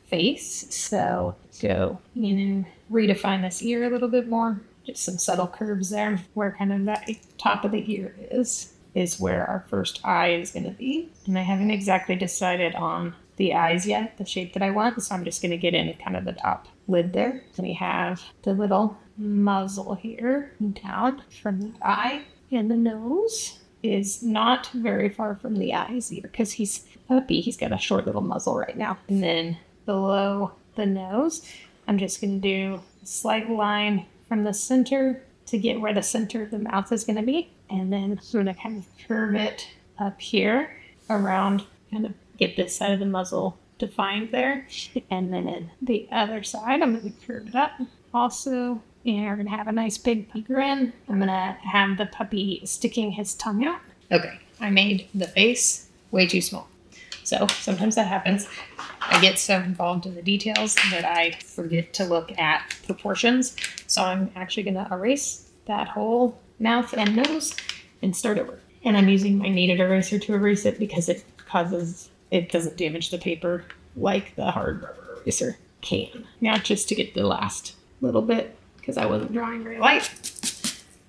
face, so go redefine this ear a little bit more, just some subtle curves there where kind of that top of the ear is where our first eye is going to be. And I haven't exactly decided on the eyes yet, the shape that I want, so I'm just going to get in kind of the top lid there. And we have the little muzzle here down from the eye, and the nose is not very far from the eyes either because he's a puppy. He's got a short little muzzle right now. And then below the nose, I'm just going to do a slight line from the center to get where the center of the mouth is going to be. And then I'm going to kind of curve it up here around, kind of get this side of the muzzle defined there. And then in the other side, I'm going to curve it up also. And we're going to have a nice big grin. I'm going to have the puppy sticking his tongue out. Okay, I made the face way too small. So sometimes that happens. I get so involved in the details that I forget to look at proportions. So I'm actually going to erase that whole mouth and nose and start over. And I'm using my kneaded eraser to erase it because it doesn't damage the paper like the hard rubber eraser can. Now just to get the last little bit, because I wasn't drawing very light,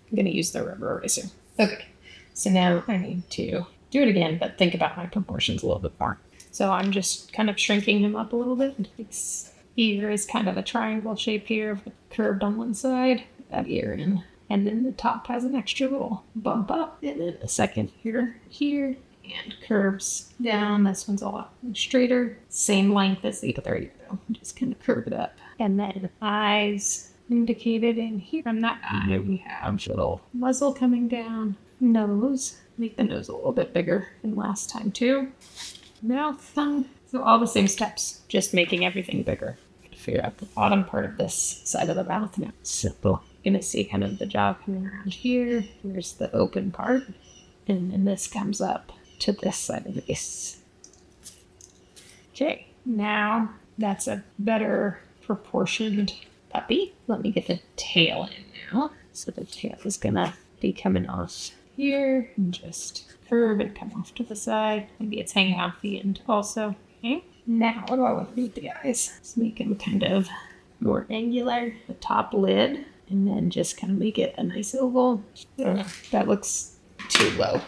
I'm going to use the rubber eraser. Okay, so now I need to do it again, but think about my proportions a little bit more. So I'm just kind of shrinking him up a little bit. His ear is kind of a triangle shape here, curved on one side, that ear in. And then the top has an extra little bump up, and then a second here, and curves down. This one's a lot straighter, same length as the other ear though. Just kind of curve it up. And then eyes indicated in here. From that eye, we have a little muzzle coming down, nose. Make the nose a little bit bigger than last time too. Mouth, tongue. So all the same steps, just making everything bigger. Figure out the bottom part of this side of the mouth now. Simple gonna see kind of the jaw coming around here. Here's the open part. And then this comes up to this side of the face. Okay, now that's a better proportioned puppy. Let me get the tail in now. So the tail is gonna be coming off here and just curve and come off to the side. Maybe it's hanging off the end also. Okay, now what do I want to do with the eyes? Let's make them kind of more angular. The top lid, and then just kind of make it a nice oval. That looks too low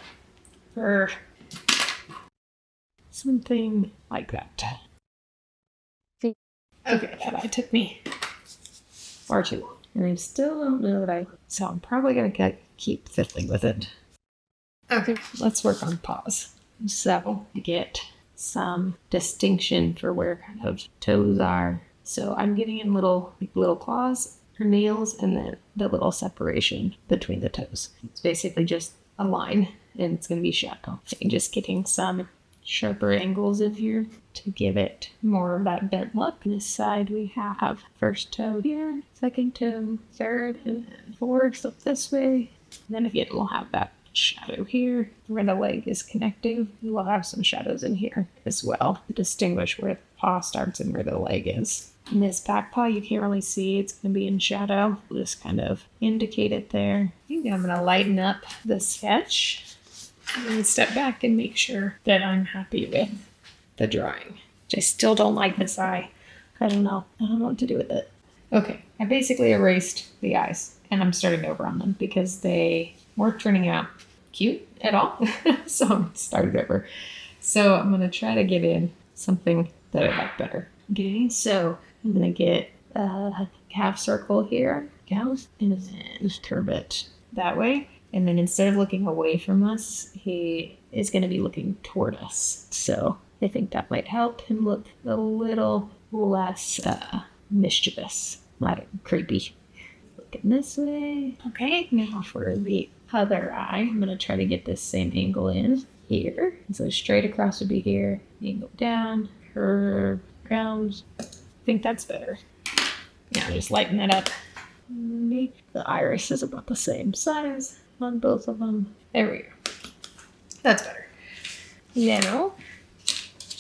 for something like that. Okay, that eye took me far too long. And I still don't know so I'm probably going to keep fiddling with it. Okay, let's work on paws. So, get some distinction for where kind of toes are. So I'm getting in little claws or nails, and then the little separation between the toes. It's basically just a line, and it's going to be shadow. And just getting some sharper angles in here to give it more of that bent look. On this side we have first toe here, second toe, third, and then fourth up this way. And then again we'll have that shadow here where the leg is connecting. We'll have some shadows in here as well to distinguish where the paw starts and where the leg is. In this back paw you can't really see, it's going to be in shadow. We'll just kind of indicate it there. I think I'm going to lighten up the sketch. I'm going to step back and make sure that I'm happy with the drawing. I still don't like this eye. I don't know what to do with it. Okay, I basically erased the eyes and I'm starting over on them because they weren't turning out cute at all. So I'm starting over. So I'm going to try to get in something that I like better. Okay, so I'm going to get a half circle here, and then curve it that way. And then instead of looking away from us, he is going to be looking toward us. So I think that might help him look a little less mischievous, not creepy. Looking this way. Okay, now for the other eye, I'm going to try to get this same angle in here. So straight across would be here, angle down, curve, round. I think that's better. Now just lighten that up. The iris is about the same size on both of them. There we go. That's better. Now,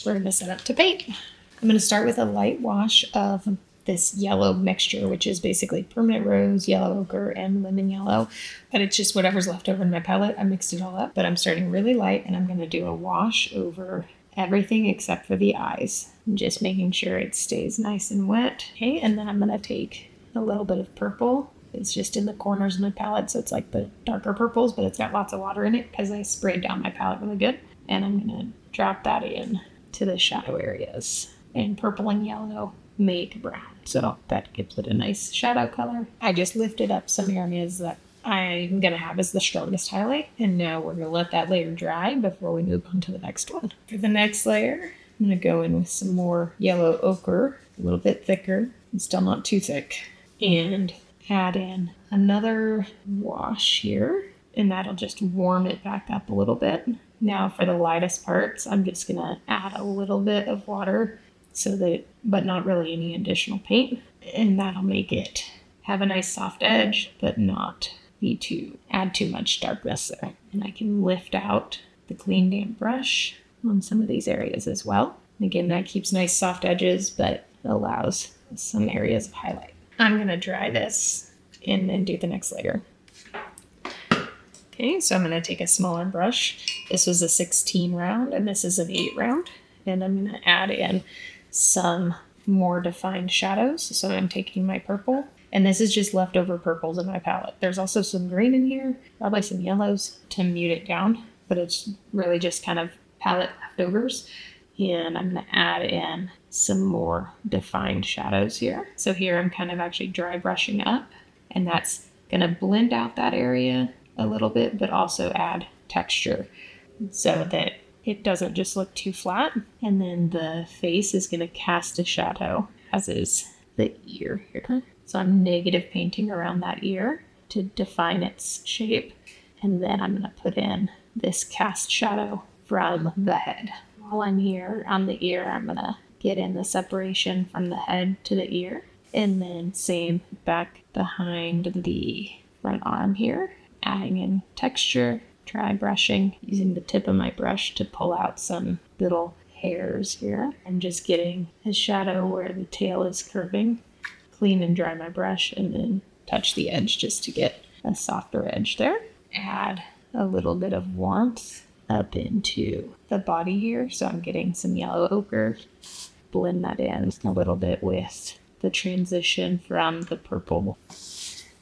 we're going to set up to paint. I'm going to start with a light wash of this yellow mixture, which is basically permanent rose, yellow ochre, and lemon yellow. But it's just whatever's left over in my palette. I mixed it all up, but I'm starting really light, and I'm going to do a wash over everything except for the eyes. I'm just making sure it stays nice and wet. Okay, and then I'm going to take a little bit of purple. It's just in the corners of my palette, so it's like the darker purples, but it's got lots of water in it because I sprayed down my palette really good. And I'm going to drop that in to the shadow areas. And purple and yellow make brown, so that gives it a nice shadow color. I just lifted up some areas that I'm going to have as the strongest highlight, and now we're going to let that layer dry before we move on to the next one. For the next layer, I'm going to go in with some more yellow ochre, a little bit thicker, and still not too thick, and add in another wash here, and that'll just warm it back up a little bit. Now for the lightest parts, I'm just going to add a little bit of water, but not really any additional paint, and that'll make it have a nice soft edge, but not add too much darkness there. And I can lift out the clean damp brush on some of these areas as well. And again, that keeps nice soft edges, but allows some areas of highlight. I'm going to dry this and then do the next layer. Okay, so I'm going to take a smaller brush. This was a 16 round and this is an 8 round. And I'm going to add in some more defined shadows. So I'm taking my purple, and this is just leftover purples in my palette. There's also some green in here, probably some yellows to mute it down, but it's really just kind of palette leftovers. And I'm going to add in some more defined shadows here. So here I'm kind of actually dry brushing up, and that's going to blend out that area a little bit, but also add texture so that it doesn't just look too flat. And then the face is going to cast a shadow, as is the ear here. So I'm negative painting around that ear to define its shape. And then I'm going to put in this cast shadow from the head. While I'm here on the ear, I'm going to get in the separation from the head to the ear. And then same back behind the front arm here, adding in texture, dry brushing, using the tip of my brush to pull out some little hairs here. I'm just getting a shadow where the tail is curving. Clean and dry my brush and then touch the edge just to get a softer edge there. Add a little bit of warmth up into the body here. So I'm getting some yellow ochre. Blend that in a little bit with the transition from the purple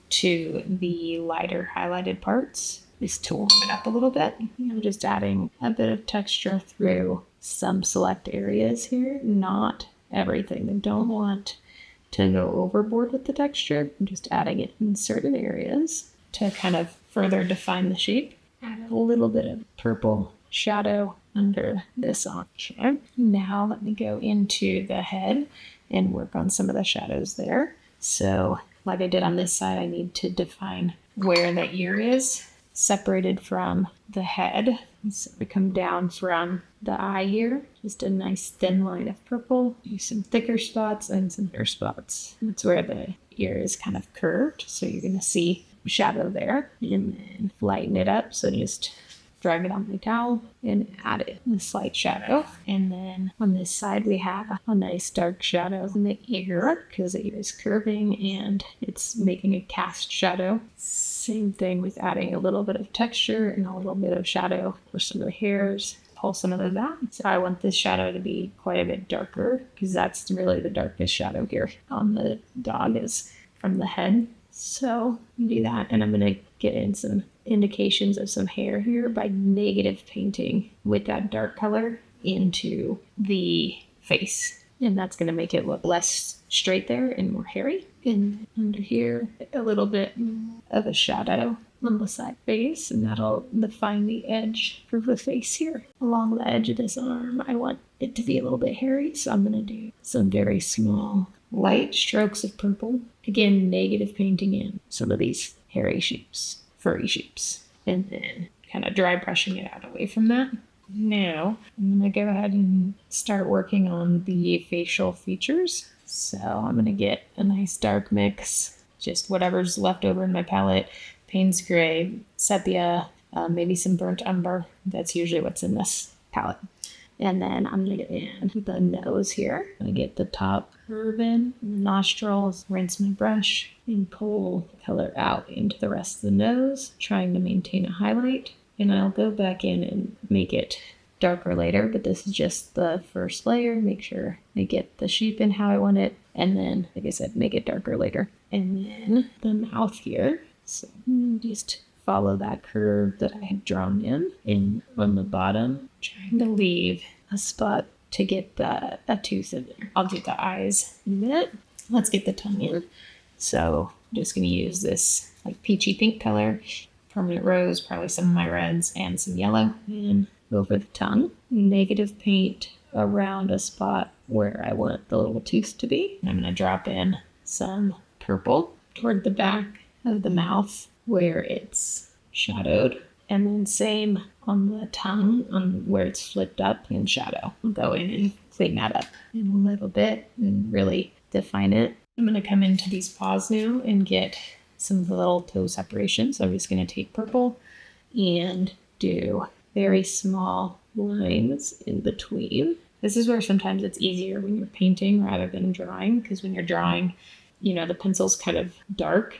to the lighter highlighted parts, is to warm it up a little bit. I'm just adding a bit of texture through some select areas here, not everything. I don't want to go overboard with the texture. I'm just adding it in certain areas to kind of further define the shape. Add a little bit of purple shadow under this arch. Now let me go into the head and work on some of the shadows there. So like I did on this side, I need to define where the ear is separated from the head. So we come down from the eye here, just a nice thin line of purple, use some thicker spots and some thinner spots. That's where the ear is kind of curved, so you're going to see shadow there. And then lighten it up, so just drag it on my towel and add it a slight shadow. And then on this side we have a nice dark shadow in the ear because the ear is curving and it's making a cast shadow. Same thing with adding a little bit of texture and a little bit of shadow for some of the hairs. Pull some of those out. So I want this shadow to be quite a bit darker because that's really the darkest shadow here on the dog is from the head. So do that, and I'm going to get in some indications of some hair here by negative painting with that dark color into the face. And that's going to make it look less straight there and more hairy. And under here, a little bit of a shadow on the side face, and that'll define the edge for the face here. Along the edge of this arm, I want it to be a little bit hairy, so I'm going to do some very small light strokes of purple. Again, negative painting in some of these hairy shapes, furry shapes, and then kind of dry brushing it out away from that. Now, I'm going to go ahead and start working on the facial features. So I'm going to get a nice dark mix, just whatever's left over in my palette, Payne's Gray, Sepia, maybe some burnt umber. That's usually what's in this palette. And then I'm going to get in the nose here. I'm going to get the top curve in, the nostrils, rinse my brush, and pull the color out into the rest of the nose, trying to maintain a highlight. And I'll go back in and make it darker later, but this is just the first layer. Make sure I get the shape in how I want it. And then, like I said, make it darker later. And then the mouth here. So just follow that curve that I had drawn in. And on the bottom, trying to leave a spot to get a tooth in there. I'll do the eyes in a minute. Let's get the tongue in. So I'm just going to use this like peachy pink color, permanent rose, probably some of my reds, and some yellow. And over the tongue, negative paint around a spot where I want the little tooth to be. And I'm going to drop in some purple toward the back of the mouth where it's shadowed. And then same on the tongue, on where it's flipped up in shadow. I'll go in and clean that up in a little bit and really define it. I'm going to come into these paws now and get some of the little toe separations. So I'm just going to take purple and do very small lines in between. This is where sometimes it's easier when you're painting rather than drawing, because when you're drawing, the pencil's kind of dark.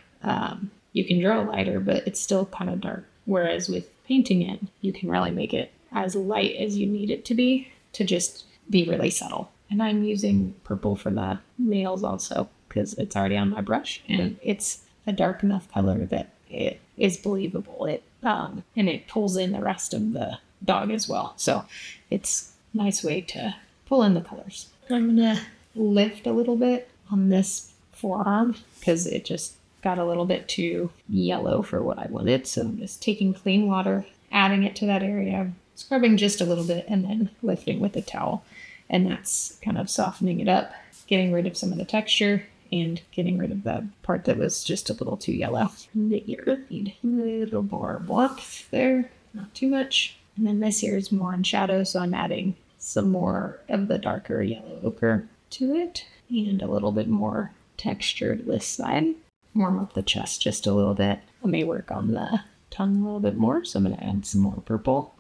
You can draw lighter, but it's still kind of dark. Whereas with painting it, you can really make it as light as you need it to be to just be really subtle. And I'm using purple for the nails also because it's already on my brush and it's a dark enough color that it is believable. And it pulls in the rest of the dog as well. So it's a nice way to pull in the colors. I'm going to lift a little bit on this forearm because it just got a little bit too yellow for what I wanted. So I'm just taking clean water, adding it to that area, scrubbing just a little bit, and then lifting with a towel. And that's kind of softening it up, getting rid of some of the texture and getting rid of the part that was just a little too yellow. The ear need a little more warmth there, not too much. And then this here is more in shadow, so I'm adding some more of the darker yellow ochre to it and a little bit more texture this side. Warm up the chest just a little bit. Let me work on the tongue a little bit more. So I'm going to add some more purple.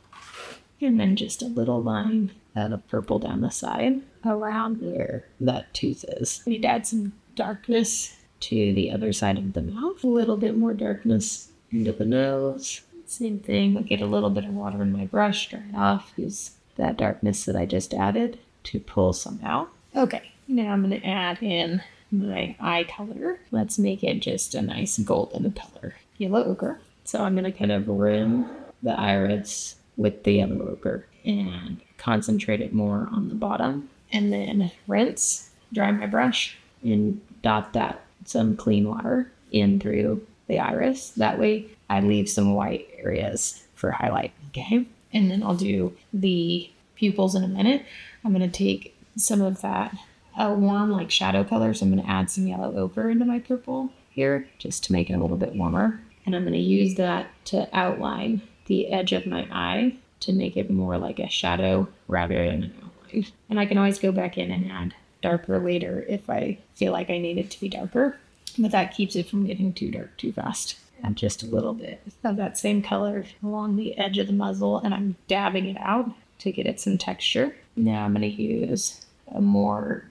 And then just a little line of purple down the side around where that tooth is. I need to add some darkness to the other side of the mouth. A little bit more darkness into the nose. Same thing. I'll get a little bit of water in my brush, dry it off. Use that darkness that I just added to pull some out. Okay, now I'm going to add in my eye color. Let's make it just a nice golden color. Yellow ochre. So I'm going to kind of rim the iris with the yellow ochre and concentrate it more on the bottom. And then rinse, dry my brush, and dot that some clean water in through the iris. That way I leave some white areas for highlight. Okay. And then I'll do the pupils in a minute. I'm going to take some of that warm like shadow color. So I'm going to add some yellow ochre into my purple here just to make it a little bit warmer. And I'm going to use that to outline the edge of my eye to make it more like a shadow rather than an outline. And I can always go back in and add darker later if I feel like I need it to be darker. But that keeps it from getting too dark too fast. And just a little bit of that same color along the edge of the muzzle, and I'm dabbing it out to get it some texture. Now I'm going to use a more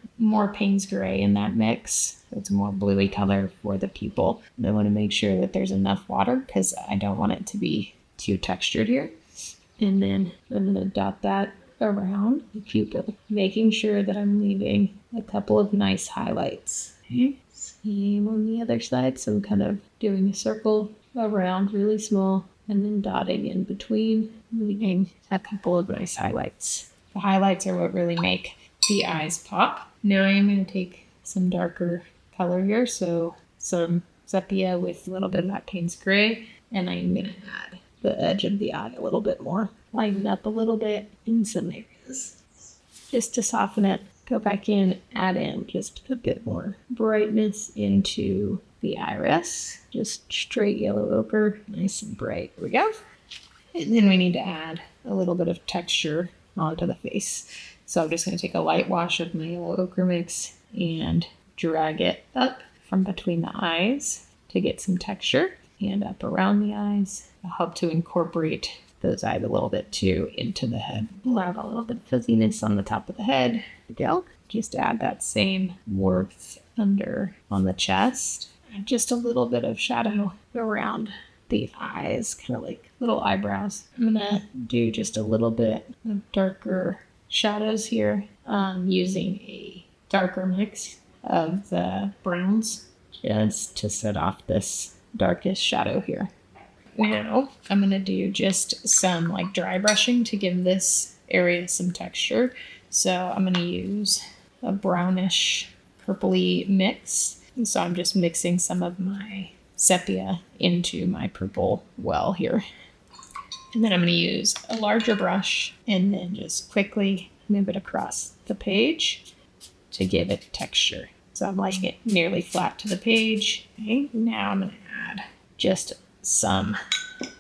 Payne's gray in that mix. It's a more bluey color for the pupil. And I want to make sure that there's enough water because I don't want it to be too textured here. And then I'm going to dot that around the pupil, making sure that I'm leaving a couple of nice highlights. Okay. Same on the other side, so I'm kind of doing a circle around really small and then dotting in between, leaving a couple of nice highlights. The highlights are what really make the eyes pop. Now I am going to take some darker color here, so some sepia with a little bit of that Payne's gray, and I'm going to add the edge of the eye a little bit more, lighten up a little bit in some areas just to soften it. Go back in, add in just a bit more brightness into the iris. Just straight yellow ochre, nice and bright. Here we go. And then we need to add a little bit of texture onto the face. So I'm just going to take a light wash of my yellow ochre mix and drag it up from between the eyes to get some texture and up around the eyes. It'll help to incorporate those eyes a little bit too into the head. We'll have a little bit of fuzziness on the top of the head. Just add that same warmth under on the chest. And just a little bit of shadow around the eyes, kind of like little eyebrows. I'm gonna do just a little bit of darker shadows here, using a darker mix of the browns just to set off this darkest shadow here. Now I'm going to do just some like dry brushing to give this area some texture. So I'm going to use a brownish purpley mix. And so I'm just mixing some of my sepia into my purple well here. And then I'm going to use a larger brush and then just quickly move it across the page to give it texture. So I'm laying it nearly flat to the page. Okay, now I'm going to add just some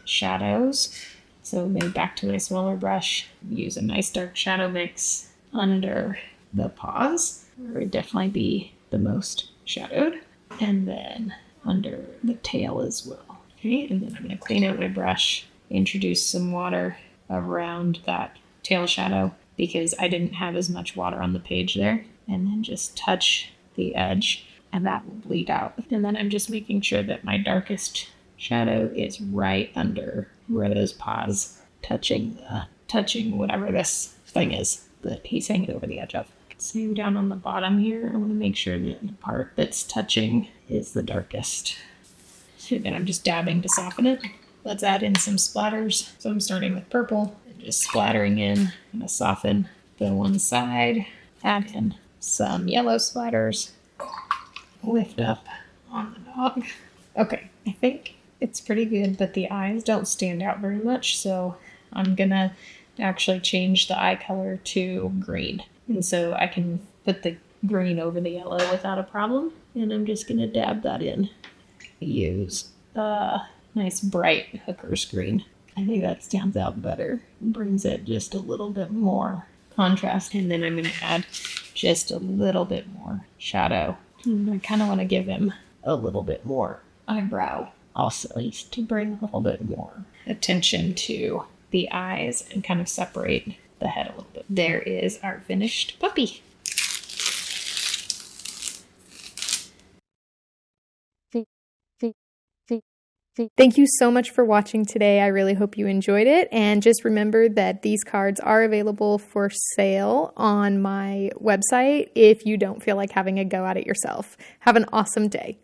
shadows. So maybe back to my smaller brush, use a nice dark shadow mix under the paws, where it would definitely be the most shadowed, and then under the tail as well. Okay, and then I'm going to clean out my brush, introduce some water around that tail shadow because I didn't have as much water on the page there, and then just touch the edge and that will bleed out. And then I'm just making sure that my darkest shadow is right under where those paws touching whatever this thing is that he's hanging over the edge of. Same down on the bottom here. I want to make sure that the part that's touching is the darkest. And then I'm just dabbing to soften it. Let's add in some splatters. So I'm starting with purple and just splattering in. I'm going to soften the one side. Add in some yellow splatters. Lift up on the dog. Okay, I think it's pretty good, but the eyes don't stand out very much. So I'm going to actually change the eye color to green. And so I can put the green over the yellow without a problem. And I'm just going to dab that in. Use a nice bright hooker's green. I think that stands out better. Brings it just a little bit more contrast. And then I'm going to add just a little bit more shadow I kind of want to give him a little bit more eyebrow also, to bring a little bit more attention to the eyes and kind of separate the head a little bit. There is our finished puppy. Thank you so much for watching today. I really hope you enjoyed it. And just remember that these cards are available for sale on my website if you don't feel like having a go at it yourself. Have an awesome day.